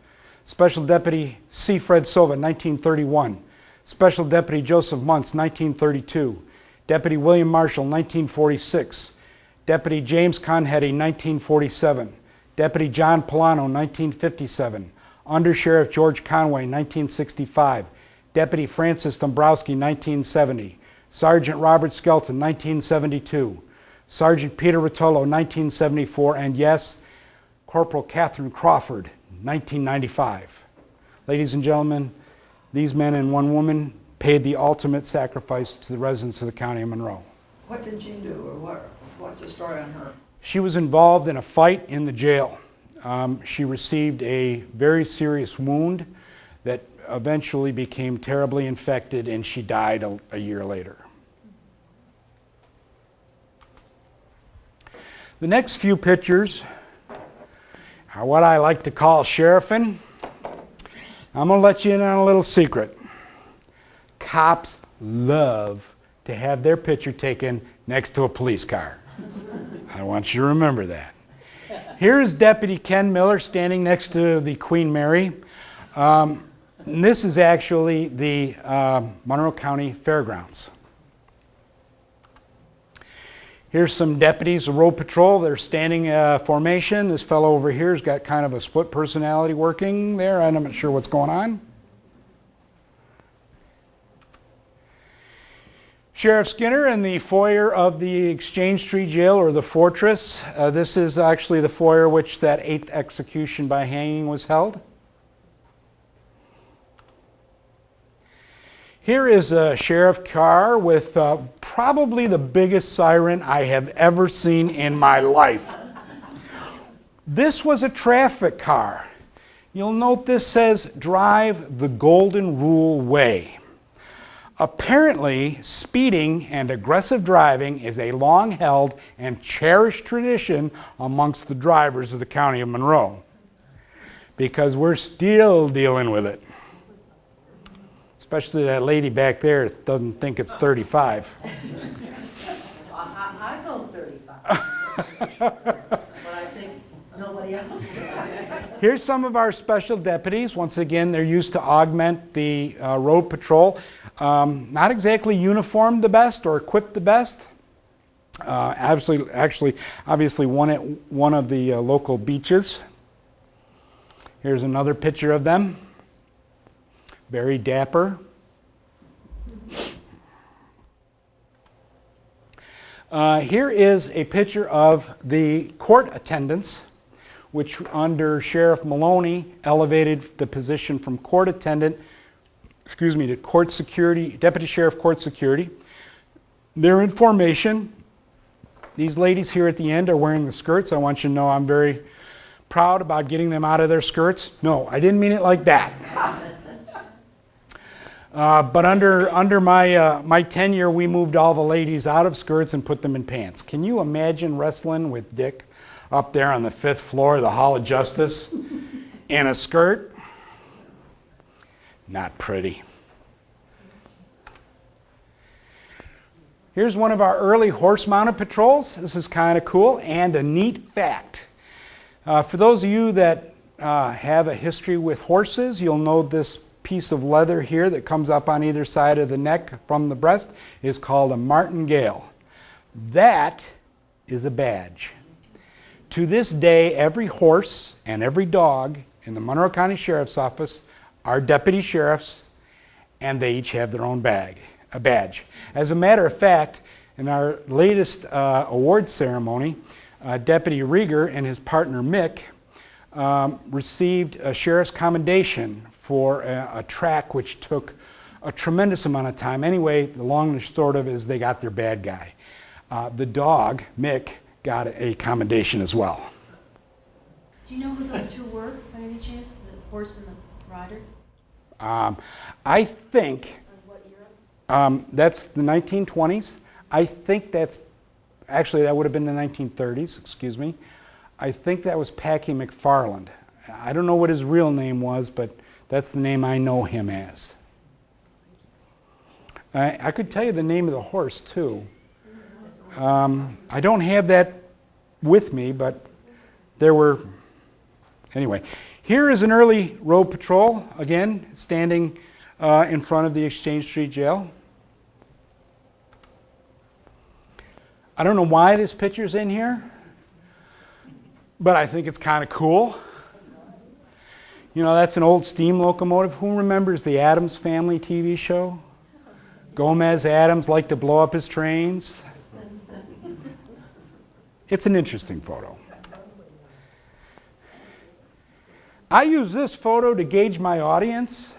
Special Deputy C. Fred Silva, 1931. Special Deputy Joseph Muntz, 1932. Deputy William Marshall, 1946. Deputy James Conheady, 1947. Deputy John Polano, 1957. Under Sheriff George Conway, 1965. Deputy Francis Dombrowski, 1970. Sergeant Robert Skelton, 1972. Sergeant Peter Rotolo, 1974, and yes, Corporal Catherine Crawford, 1995. Ladies and gentlemen, these men and one woman paid the ultimate sacrifice to the residents of the County of Monroe. What did she do, or what's the story on her? She was involved in a fight in the jail. She received a very serious wound that eventually became terribly infected, and she died a year later. The next few pictures are what I like to call sheriffing. I'm going to let you in on a little secret. Cops love to have their picture taken next to a police car. I want you to remember that. Here is Deputy Ken Miller standing next to the Queen Mary. And this is actually the Monroe County Fairgrounds. Here's some deputies of road patrol. They're standing formation. This fellow over here has got kind of a split personality working there. I'm not sure what's going on. Sheriff Skinner in the foyer of the Exchange Street Jail, or the Fortress. This is actually the foyer which that 8th execution by hanging was held. Here is a sheriff car with probably the biggest siren I have ever seen in my life. This was a traffic car. You'll note this says, "Drive the Golden Rule Way." Apparently, speeding and aggressive driving is a long-held and cherished tradition amongst the drivers of the County of Monroe, because we're still dealing with it. Especially that lady back there that doesn't think it's 35. I go 35. But I think nobody else does. Here's some of our special deputies. Once again, they're used to augment the road patrol. Not exactly uniformed the best or equipped the best. Obviously one at one of the local beaches. Here's another picture of them. Very dapper. Here is a picture of the court attendants, which under Sheriff Maloney elevated the position from court attendant, to court security, deputy sheriff court security. They're in formation. These ladies here at the end are wearing the skirts. I want you to know I'm very proud about getting them out of their skirts. No, I didn't mean it like that. But under my tenure, we moved all the ladies out of skirts and put them in pants. Can you imagine wrestling with Dick up there on the 5th floor of the Hall of Justice in a skirt? Not pretty. Here's one of our early horse-mounted patrols. This is kind of cool and a neat fact. For those of you that have a history with horses, you'll know this piece of leather here that comes up on either side of the neck from the breast is called a martingale. That is a badge. To this day, every horse and every dog in the Monroe County Sheriff's Office are deputy sheriffs, and they each have their own badge. As a matter of fact, In our latest award ceremony, Deputy Rieger and his partner Mick received a sheriff's commendation for a track which took a tremendous amount of time. Anyway, the long and short of it is they got their bad guy. The dog, Mick, got a commendation as well. Do you know who those two were, by any chance? The horse and the rider? I think that's the 1920s. I think that's, actually that would have been the 1930s, excuse me. I think that was Packy McFarland. I don't know what his real name was, but that's the name I know him as. I could tell you the name of the horse too. I don't have that with me, but there were, anyway. Here is an early road patrol, again, standing in front of the Exchange Street Jail. I don't know why this picture's in here, but I think it's kind of cool. You know, that's an old steam locomotive. Who remembers the Addams Family TV show? Gomez Addams liked to blow up his trains. It's an interesting photo. I use this photo to gauge my audience.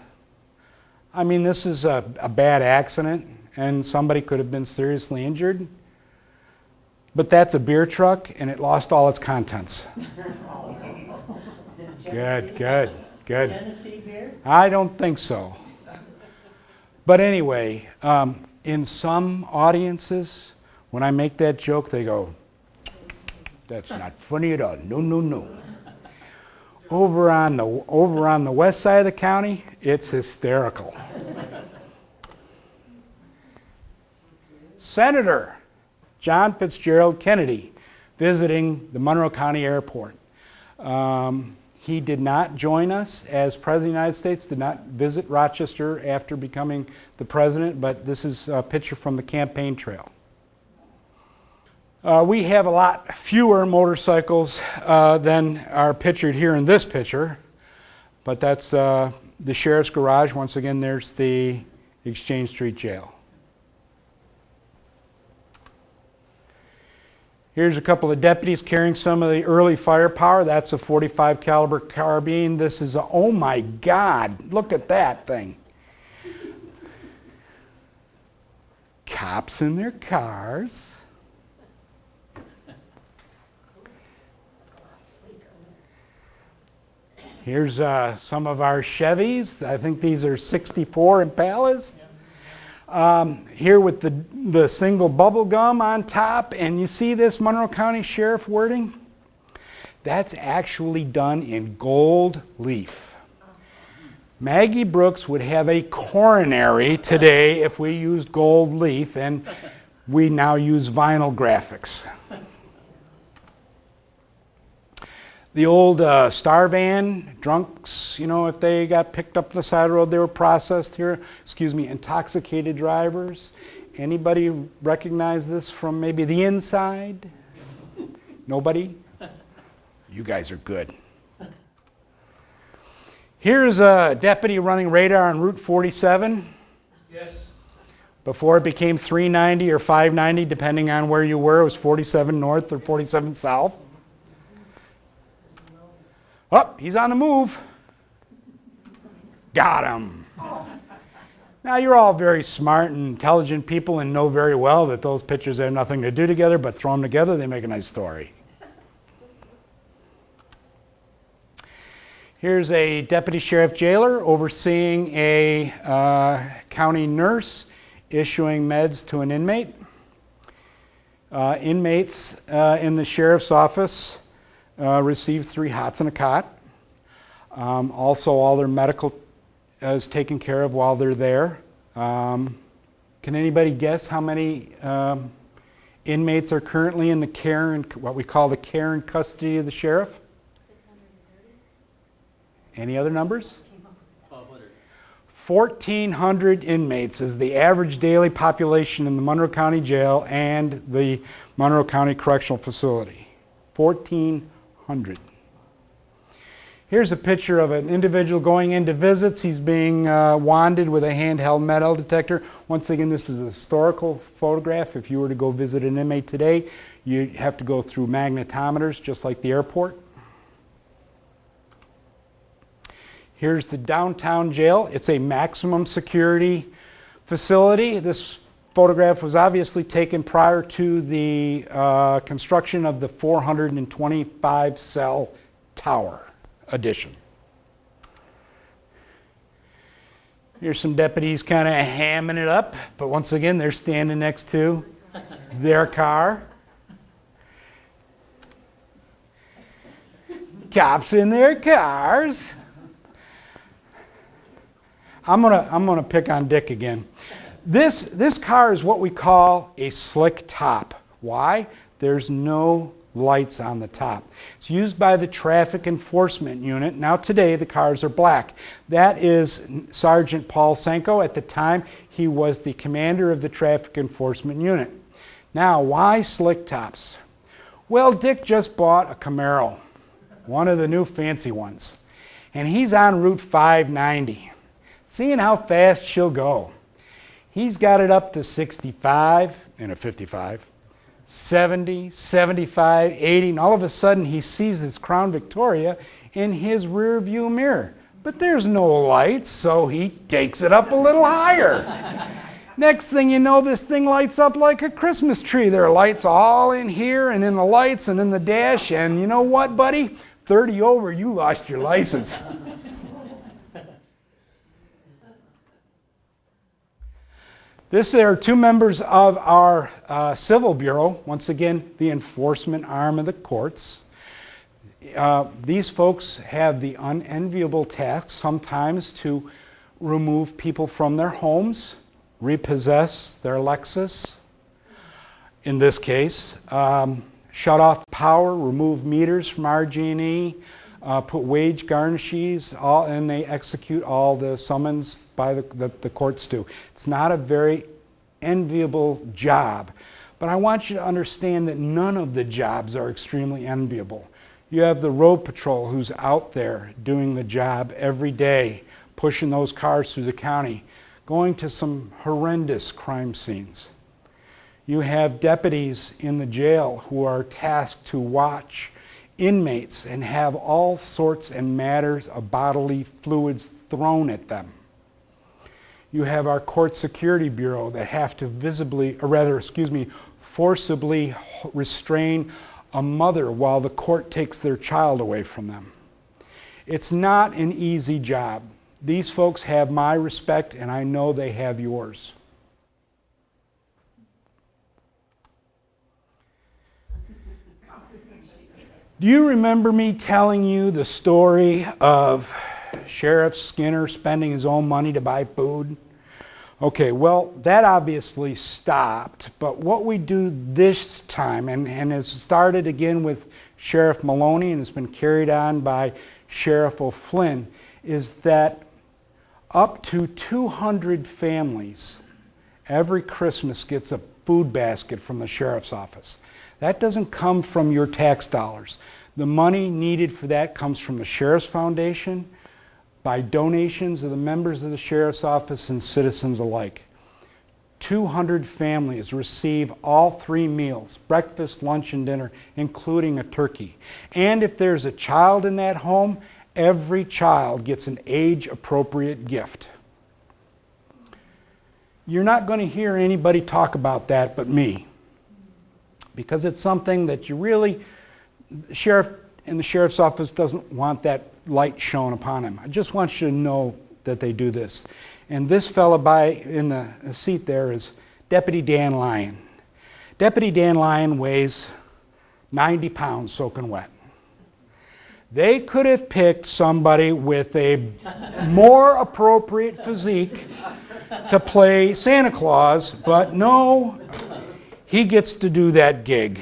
I mean, this is a bad accident, and somebody could have been seriously injured. But that's a beer truck, and it lost all its contents. Good, good, good. Tennessee beer? I don't think so. But anyway, in some audiences, when I make that joke, they go, "That's not funny at all. No, no, no." Over on the west side of the county, it's hysterical. Senator John Fitzgerald Kennedy visiting the Monroe County Airport. He did not join us as President of the United States, did not visit Rochester after becoming the president, but this is a picture from the campaign trail. We have a lot fewer motorcycles than are pictured here in this picture, but that's the sheriff's garage. Once again, there's the Exchange Street Jail. Here's a couple of deputies carrying some of the early firepower. That's a .45 caliber carbine. This is a, oh my God, look at that thing. Cops in their cars. Here's some of our Chevys. I think these are 64 Impalas. Here with the single bubble gum on top, and you see this Monroe County Sheriff wording? That's actually done in gold leaf. Maggie Brooks would have a coronary today if we used gold leaf, and we now use vinyl graphics. The old Star Van, drunks, you know, if they got picked up on the side of the road, they were processed here. Excuse me, intoxicated drivers. Anybody recognize this from maybe the inside? Nobody? You guys are good. Here's a deputy running radar on Route 47. Yes. Before it became 390 or 590, depending on where you were, it was 47 north or 47 south. Oh, he's on the move. Got him. Now, you're all very smart and intelligent people and know very well that those pictures have nothing to do together, but throw them together, they make a nice story. Here's a deputy sheriff jailer overseeing a county nurse issuing meds to an inmate. Inmates in the sheriff's office receive 3 hots and a cot. Also, all their medical is taken care of while they're there. Can anybody guess how many inmates are currently in the care and what we call the care and custody of the sheriff? 630. Any other numbers? 1,200. 1,400 inmates is the average daily population in the Monroe County Jail and the Monroe County Correctional Facility. 1,400. Here's a picture of an individual going into visits. He's being wanded with a handheld metal detector. Once again, this is a historical photograph. If you were to go visit an inmate today, you have to go through magnetometers, just like the airport. Here's the downtown jail. It's a maximum security facility. This photograph was obviously taken prior to the construction of the 425 cell tower addition. Here's some deputies kind of hamming it up, but once again, they're standing next to their car. Cops in their cars. I'm gonna pick on Dick again. This car is what we call a slick top. Why? There's no lights on the top. It's used by the traffic enforcement unit. Now today the cars are black. That is Sergeant Paul Senko. At the time he was the commander of the traffic enforcement unit. Now why slick tops? Well, Dick just bought a Camaro, one of the new fancy ones, and he's on Route 590, seeing how fast she'll go. He's got it up to 65 in a 55, 70, 75, 80, and all of a sudden he sees this Crown Victoria in his rear view mirror. But there's no lights, so he takes it up a little higher. Next thing you know, this thing lights up like a Christmas tree. There are lights all in here and in the lights and in the dash, and you know what, buddy? 30 over, you lost your license. There are two members of our Civil Bureau, once again, the enforcement arm of the courts. These folks have the unenviable task sometimes to remove people from their homes, repossess their Lexus, in this case, shut off power, remove meters from RG&E, put wage garnishes, and they execute all the summons by the courts do. It's not a very enviable job, but I want you to understand that none of the jobs are extremely enviable. You have the road patrol who's out there doing the job every day, pushing those cars through the county, going to some horrendous crime scenes. You have deputies in the jail who are tasked to watch inmates and have all sorts and matters of bodily fluids thrown at them. You have our Court Security Bureau that have to forcibly restrain a mother while the court takes their child away from them. It's not an easy job. These folks have my respect, and I know they have yours. Do you remember me telling you the story of Sheriff Skinner spending his own money to buy food? Okay, well, that obviously stopped, but what we do this time, and has started again with Sheriff Maloney and has been carried on by Sheriff Flynn, is that up to 200 families every Christmas gets a food basket from the sheriff's office. That doesn't come from your tax dollars. The money needed for that comes from the Sheriff's Foundation, by donations of the members of the Sheriff's Office and citizens alike. 200 families receive all 3 meals, breakfast, lunch, and dinner, including a turkey. And if there's a child in that home, every child gets an age-appropriate gift. You're not going to hear anybody talk about that but me, because it's something that you really, the sheriff in the sheriff's office doesn't want that light shone upon him. I just want you to know that they do this. And this fella in the seat there is Deputy Dan Lyon. Deputy Dan Lyon weighs 90 pounds soaking wet. They could have picked somebody with a more appropriate physique to play Santa Claus, but no, he gets to do that gig.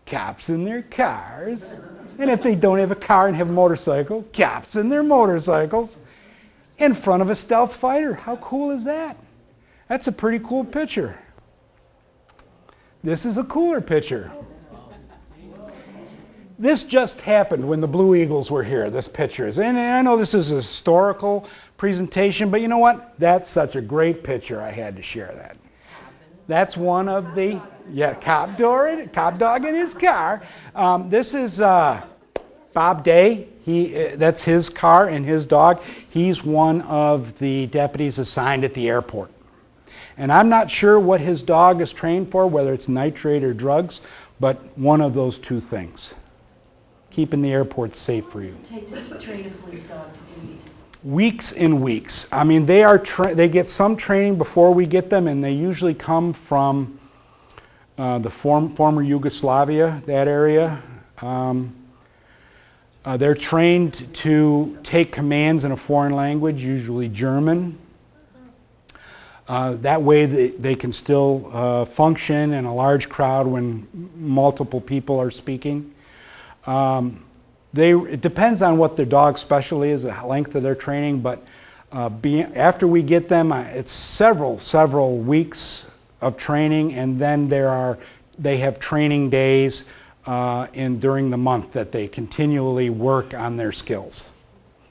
Cops in their cars, and if they don't have a car and have a motorcycle, cops in their motorcycles in front of a stealth fighter. How cool is that? That's a pretty cool picture. This is a cooler picture. This just happened when the Blue Eagles were here, this picture is. And I know this is a historical presentation, but you know what? That's such a great picture, I had to share that. That's one of the, cop dog in his car. This is Bob Day. That's his car and his dog. He's one of the deputies assigned at the airport. And I'm not sure what his dog is trained for, whether it's nitrate or drugs, but one of those two things. Keeping the airport safe for you. What does it take to train a police dog to do these? Weeks and weeks. I mean, they get some training before we get them, and they usually come from the former Yugoslavia, that area. They're trained to take commands in a foreign language, usually German. That way they can still function in a large crowd when multiple people are speaking. It depends on what their dog's specialty is, the length of their training, but after we get them, it's several weeks of training, and then they have training days during the month that they continually work on their skills,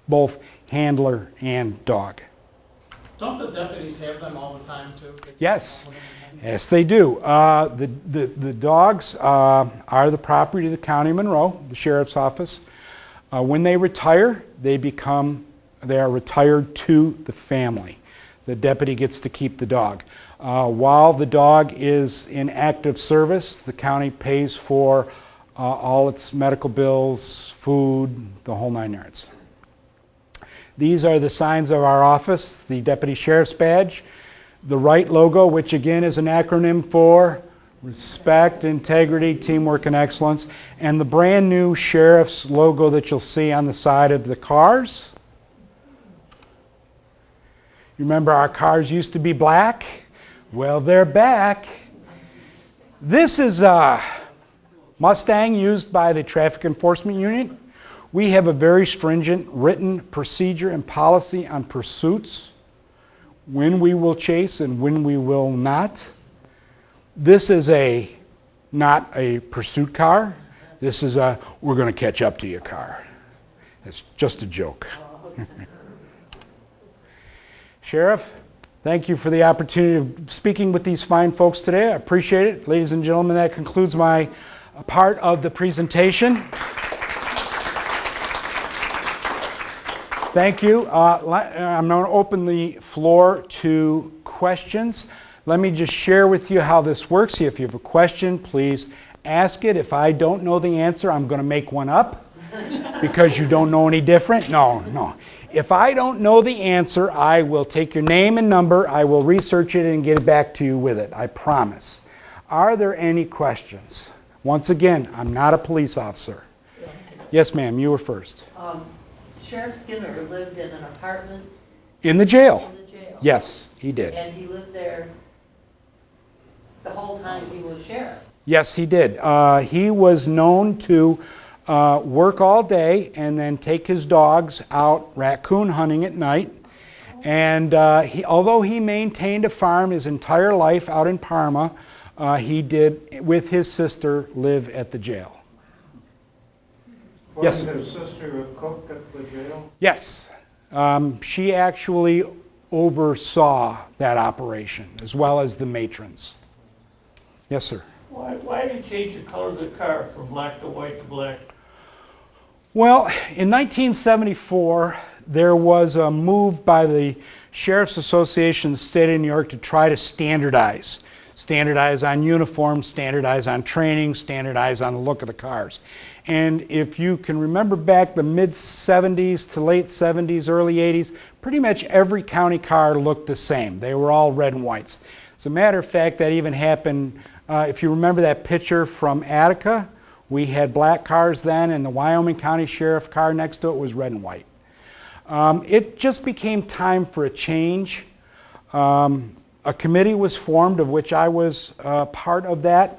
both handler and dog. Don't the deputies have them all the time too? Yes, yes they do. The dogs are the property of the County of Monroe, the Sheriff's Office. When they retire, they are retired to the family. The deputy gets to keep the dog. While the dog is in active service, the county pays for all its medical bills, food, the whole 9 yards. These are the signs of our office, the Deputy Sheriff's Badge, the right logo, which again is an acronym for Respect, Integrity, Teamwork, and Excellence, and the brand new Sheriff's logo that you'll see on the side of the cars. You remember our cars used to be black? Well, they're back. This is a Mustang used by the Traffic Enforcement Unit. We have a very stringent written procedure and policy on pursuits, when we will chase and when we will not. This is not a pursuit car. This is a we're going to catch up to you car. It's just a joke. Sheriff, thank you for the opportunity of speaking with these fine folks today. I appreciate it. Ladies and gentlemen, that concludes my part of the presentation. Thank you. I'm going to open the floor to questions. Let me just share with you how this works. If you have a question, please ask it. If I don't know the answer, I'm going to make one up because you don't know any different. No. If I don't know the answer, I will take your name and number, I will research it and get it back to you with it. I promise. Are there any questions? Once again, I'm not a police officer. Yes, ma'am, you were first. Sheriff Skinner lived in an apartment In the jail? in the jail. Yes, he did. And he lived there the whole time he was sheriff. Yes, he did. He was known to work all day and then take his dogs out raccoon hunting at night. And although he maintained a farm his entire life out in Parma, he did, with his sister, live at the jail. Yes. Wasn't his sister a cook at the jail? Yes. She actually oversaw that operation, as well as the matrons. Yes, sir. Why did you change the color of the car from black to white to black? Well, in 1974, there was a move by the Sheriff's Association of the State of New York to try to standardize. Standardize on uniforms, standardize on training, standardize on the look of the cars. And if you can remember back the mid-70s to late 70s, early 80s, pretty much every county car looked the same. They were all red and whites. As a matter of fact, that even happened, if you remember that picture from Attica, we had black cars then, and the Wyoming County Sheriff car next to it was red and white. It just became time for a change. A committee was formed, of which I was part of that,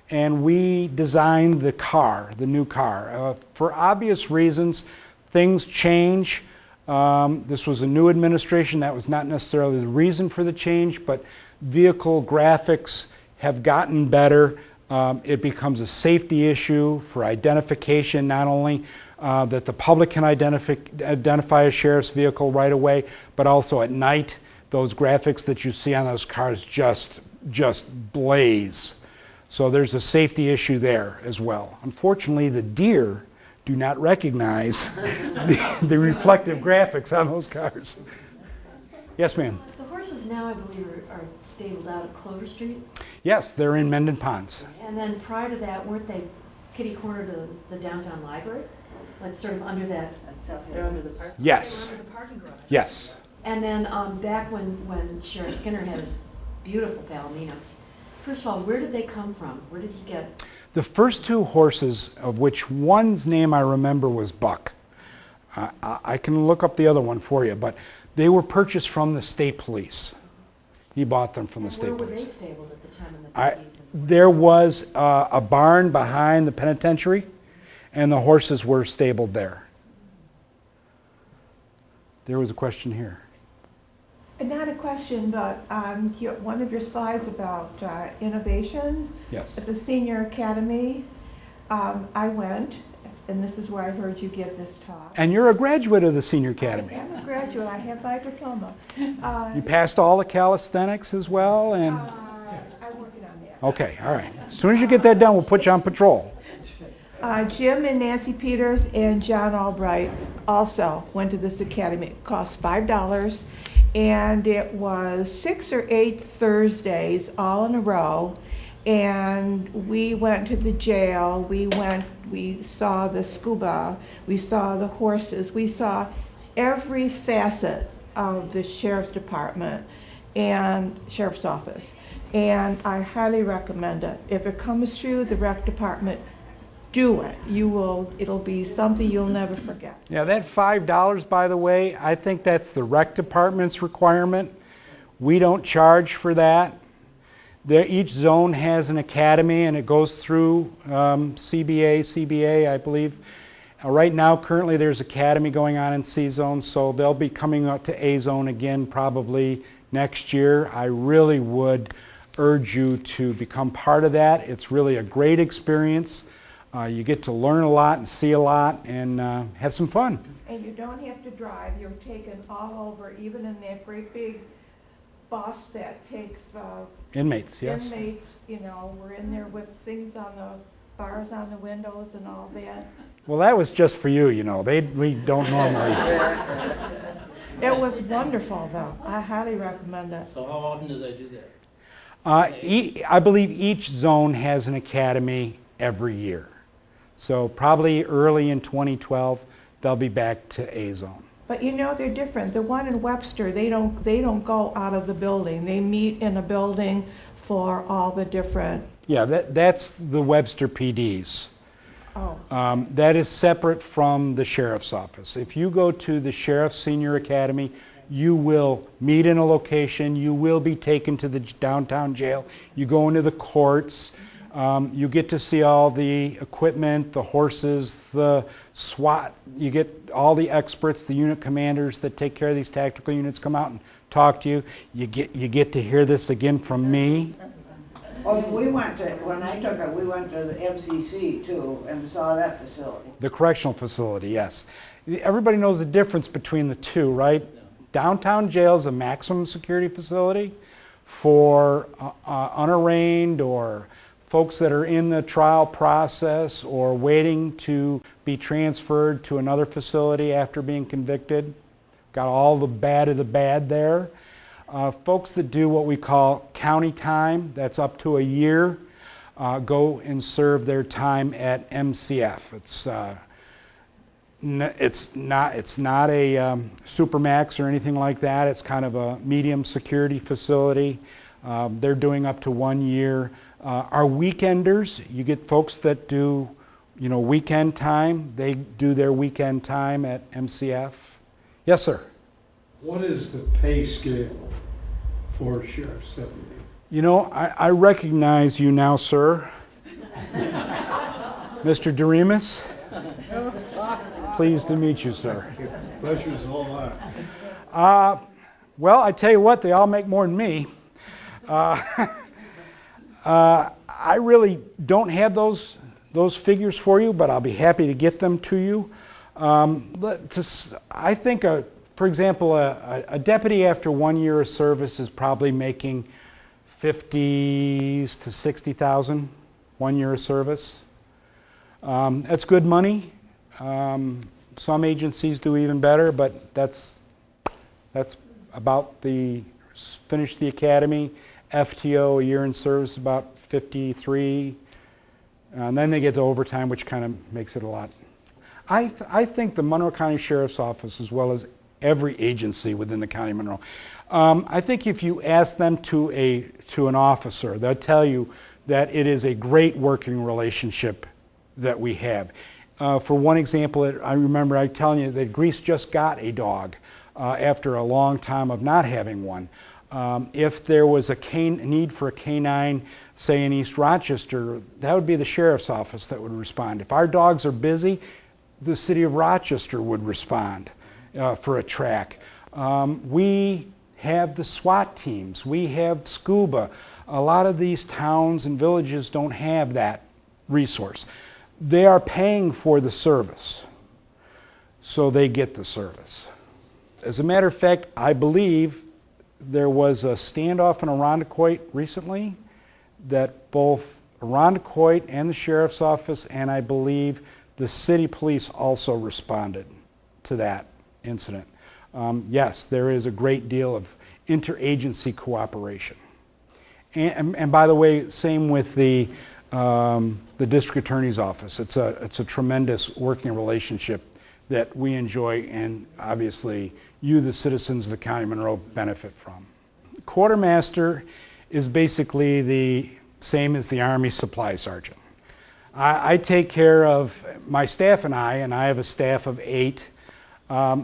and we designed the car, the new car. For obvious reasons, things change. This was a new administration. That was not necessarily the reason for the change, but vehicle graphics have gotten better. It becomes a safety issue for identification, not only that the public can identify a sheriff's vehicle right away, but also at night, those graphics that you see on those cars just blaze. So there's a safety issue there as well. Unfortunately, the deer do not recognize the reflective graphics on those cars. Yes, ma'am. The horses now, I believe, are stabled out at Clover Street. Yes, they're in Mendon Ponds. And then prior to that, weren't they kitty corner to the downtown library? Like sort of under that, they're under the parking. Yes. They were under the parking garage. Yes. And then back when Sheriff Skinner had his beautiful palominos, first of all, where did they come from? Where did he get? The first two horses, of which one's name I remember was Buck. I can look up the other one for you, but they were purchased from the state police. He bought them from the state Where were they police. stabled at the time in the 50s? There was a barn behind the penitentiary, and the horses were stabled there. There was a question here. Not a question, but on one of your slides about innovations Yes. at the Senior Academy, I went, and this is where I heard you give this talk. And you're a graduate of the Senior Academy. I'm a graduate. I have my diploma. You passed all the calisthenics as well, and I'm working on that. okay, all right. As soon as you get that done, we'll put you on patrol. Jim and Nancy Peters and John Albright also went to this academy. It cost $5, and it was 6 or 8 Thursdays all in a row. And we went to the jail, we saw the scuba, we saw the horses, we saw every facet of the sheriff's department and sheriff's office. And I highly recommend it. If it comes through the rec department, do it. It'll be something you'll never forget. Yeah, that $5, by the way, I think that's the rec department's requirement. We don't charge for that. Each zone has an academy, and it goes through CBA, I believe. Right now, currently, there's academy going on in C zone, so they'll be coming up to A zone again probably next year. I really would urge you to become part of that. It's really a great experience. You get to learn a lot and see a lot and have some fun. And you don't have to drive. You're taken all over, even in that great big bus that takes Inmates, yes. inmates. We're in there with things on the bars on the windows and all that. Well, that was just for you, we don't normally. It was wonderful, though. I highly recommend it. So how often do they do that? I believe each zone has an academy every year. So probably early in 2012, they'll be back to A zone. But they're different. The one in Webster, they don't go out of the building. They meet in a building for all the different. Yeah, that's the Webster PDs. Oh. That is separate from the sheriff's office. If you go to the Sheriff's Senior Academy, you will meet in a location. You will be taken to the downtown jail. You go into the courts. You get to see all the equipment, the horses, the SWAT. You get all the experts, the unit commanders that take care of these tactical units come out and talk to you. You get to hear this again from me. Oh, when I took it, we went to the MCC too and saw that facility. The correctional facility, yes. Everybody knows the difference between the two, right? Downtown jail is a maximum security facility for unarraigned or folks that are in the trial process or waiting to be transferred to another facility after being convicted. Got all the bad of the bad there. Folks that do what we call county time, that's up to a year, go and serve their time at MCF. It's not a supermax or anything like that. It's kind of a medium security facility. They're doing up to 1 year. Our weekenders, you get folks that do, weekend time. They do their weekend time at MCF. Yes, sir. What is the pay scale for sheriff's deputy? I recognize you now, sir. Mr. Doremus. Pleased to meet you, sir. Pleasure's all mine. Well, I tell you what, they all make more than me. I really don't have those figures for you, but I'll be happy to get them to you. I think, for example, a deputy after 1 year of service is probably making $50,000 to $60,000, 1 year of service. That's good money. Some agencies do even better, but that's about finish the academy. FTO, a year in service, about 53. And then they get to overtime, which kind of makes it a lot. I think the Monroe County Sheriff's Office, as well as every agency within the County of Monroe, I think if you ask them to an officer, they'll tell you that it is a great working relationship that we have. For one example, I remember telling you that Greece just got a dog after a long time of not having one. If there was a need for a canine, say in East Rochester, that would be the sheriff's office that would respond. If our dogs are busy, the city of Rochester would respond for a track. We have the SWAT teams. We have scuba. A lot of these towns and villages don't have that resource. They are paying for the service, so they get the service. As a matter of fact, I believe there was a standoff in Irondequoit recently that both Irondequoit and the sheriff's office, and I believe the city police also responded to that incident. Yes, there is a great deal of interagency cooperation. And by the way, same with the district attorney's office. It's a tremendous working relationship that we enjoy, and obviously you, the citizens of the County of Monroe, benefit from. Quartermaster is basically the same as the Army Supply Sergeant. I take care of, my staff and I have a staff of 8,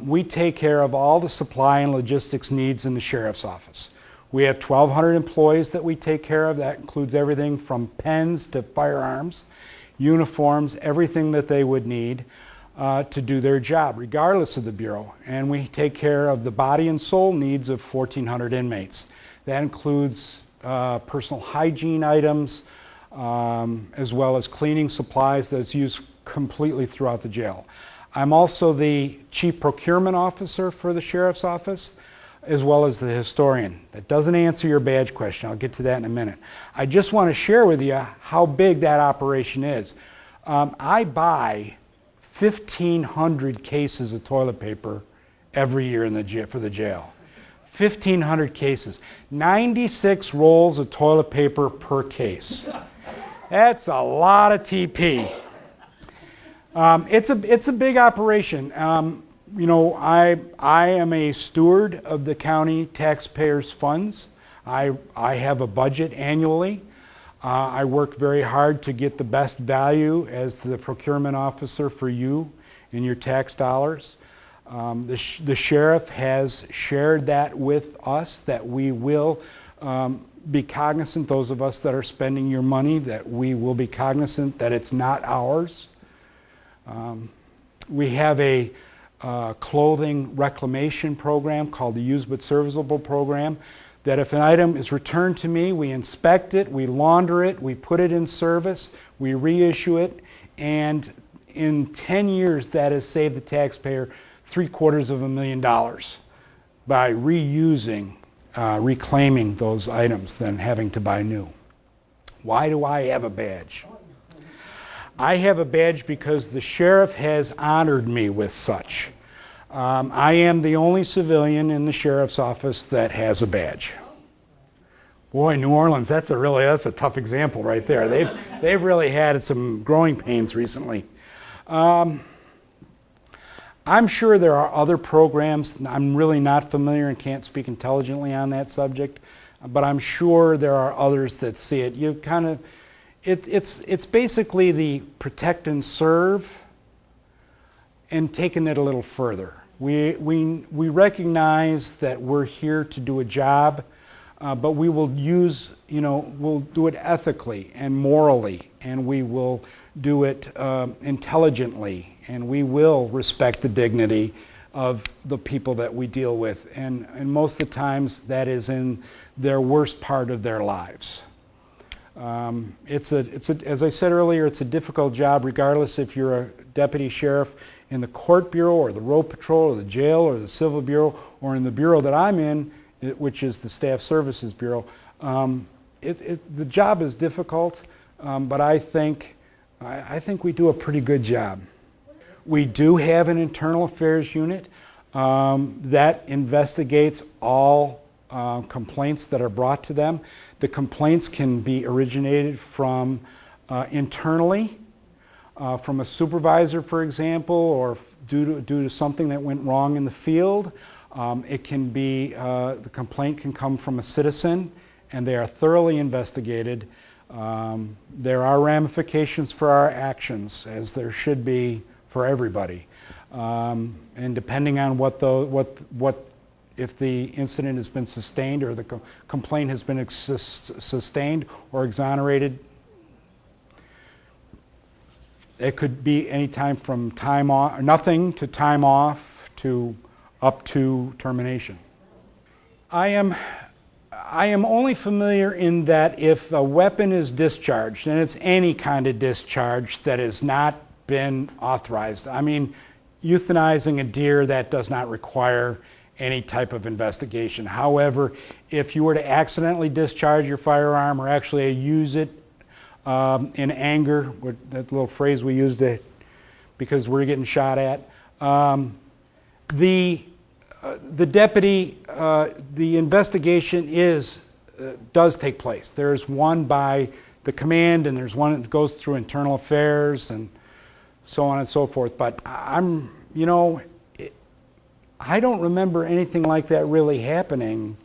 we take care of all the supply and logistics needs in the sheriff's office. We have 1,200 employees that we take care of. That includes everything from pens to firearms, uniforms, everything that they would need to do their job, regardless of the bureau. And we take care of the body and soul needs of 1,400 inmates. That includes personal hygiene items, as well as cleaning supplies that's used completely throughout the jail. I'm also the chief procurement officer for the sheriff's office, as well as the historian. That doesn't answer your badge question. I'll get to that in a minute. I just want to share with you how big that operation is. I buy 1,500 cases of toilet paper every year for the jail. 1,500 cases. 96 rolls of toilet paper per case. That's a lot of TP. It's a big operation. You know, I am a steward of the county taxpayers' funds. I have a budget annually. I work very hard to get the best value as the procurement officer for you and your tax dollars. The sheriff has shared that with us, that we will be cognizant, those of us that are spending your money, that we will be cognizant that it's not ours. We have a clothing reclamation program called the Used But Serviceable program, that if an item is returned to me, we inspect it, we launder it, we put it in service, we reissue it, and in 10 years that has saved the taxpayer $750,000 by reusing, reclaiming those items than having to buy new. Why do I have a badge? I have a badge because the sheriff has honored me with such. I am the only civilian in the sheriff's office that has a badge. Boy, New Orleans, that's a tough example right there. They've really had some growing pains recently. I'm sure there are other programs. I'm really not familiar and can't speak intelligently on that subject, but I'm sure there are others that see it. You kind of, it's basically the protect and serve and taking it a little further. We recognize that we're here to do a job, but we will we'll do it ethically and morally, and we will do it intelligently, and we will respect the dignity of the people that we deal with, and most of the times that is in their worst part of their lives. As I said earlier, it's a difficult job regardless if you're a deputy sheriff in the court bureau or the road patrol or the jail or the civil bureau or in the bureau that I'm in, which is the staff services bureau. The job is difficult, but I think we do a pretty good job. We do have an internal affairs unit that investigates all complaints that are brought to them. The complaints can be originated from internally, from a supervisor, for example, or due to something that went wrong in the field. It can be, the complaint can come from a citizen, and they are thoroughly investigated. There are ramifications for our actions, as there should be for everybody. And depending on if the incident has been sustained or the complaint has been sustained or exonerated, it could be any time from time off, nothing to time off to up to termination. I am only familiar in that if a weapon is discharged, and it's any kind of discharge that has not been authorized. I mean, euthanizing a deer, that does not require any type of investigation. However, if you were to accidentally discharge your firearm or actually use it in anger, that little phrase we used because we're getting shot at, the deputy, the investigation does take place. There's one by the command, and there's one that goes through internal affairs and so on and so forth. But I don't remember anything like that really happening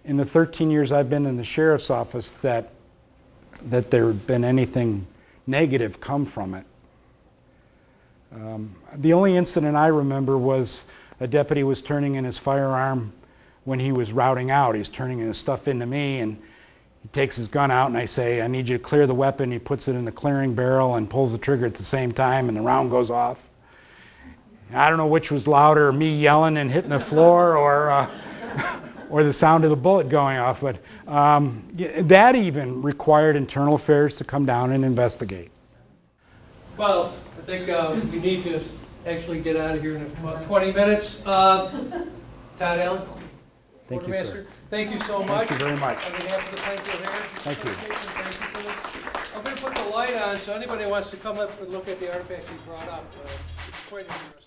in the 13 years I've been in the sheriff's office that there had been anything negative come from it. The only incident I remember was a deputy was turning in his firearm when he was routing out. He's turning his stuff into me, and he takes his gun out, and I say, I need you to clear the weapon. He puts it in the clearing barrel and pulls the trigger at the same time, and the round goes off. I don't know which was louder, me yelling and hitting the floor or the sound of the bullet going off, but that even required internal affairs to come down and investigate. Well, I think we need to actually get out of here in about 20 minutes. Todd Allen? Thank you, sir. Thank you so much. Thank you very much. On behalf of the Penfield Heritage Thank you. Association, thank you for this. I'm going to put the light on, so anybody who wants to come up and look at the artifact you brought up, it's quite interesting.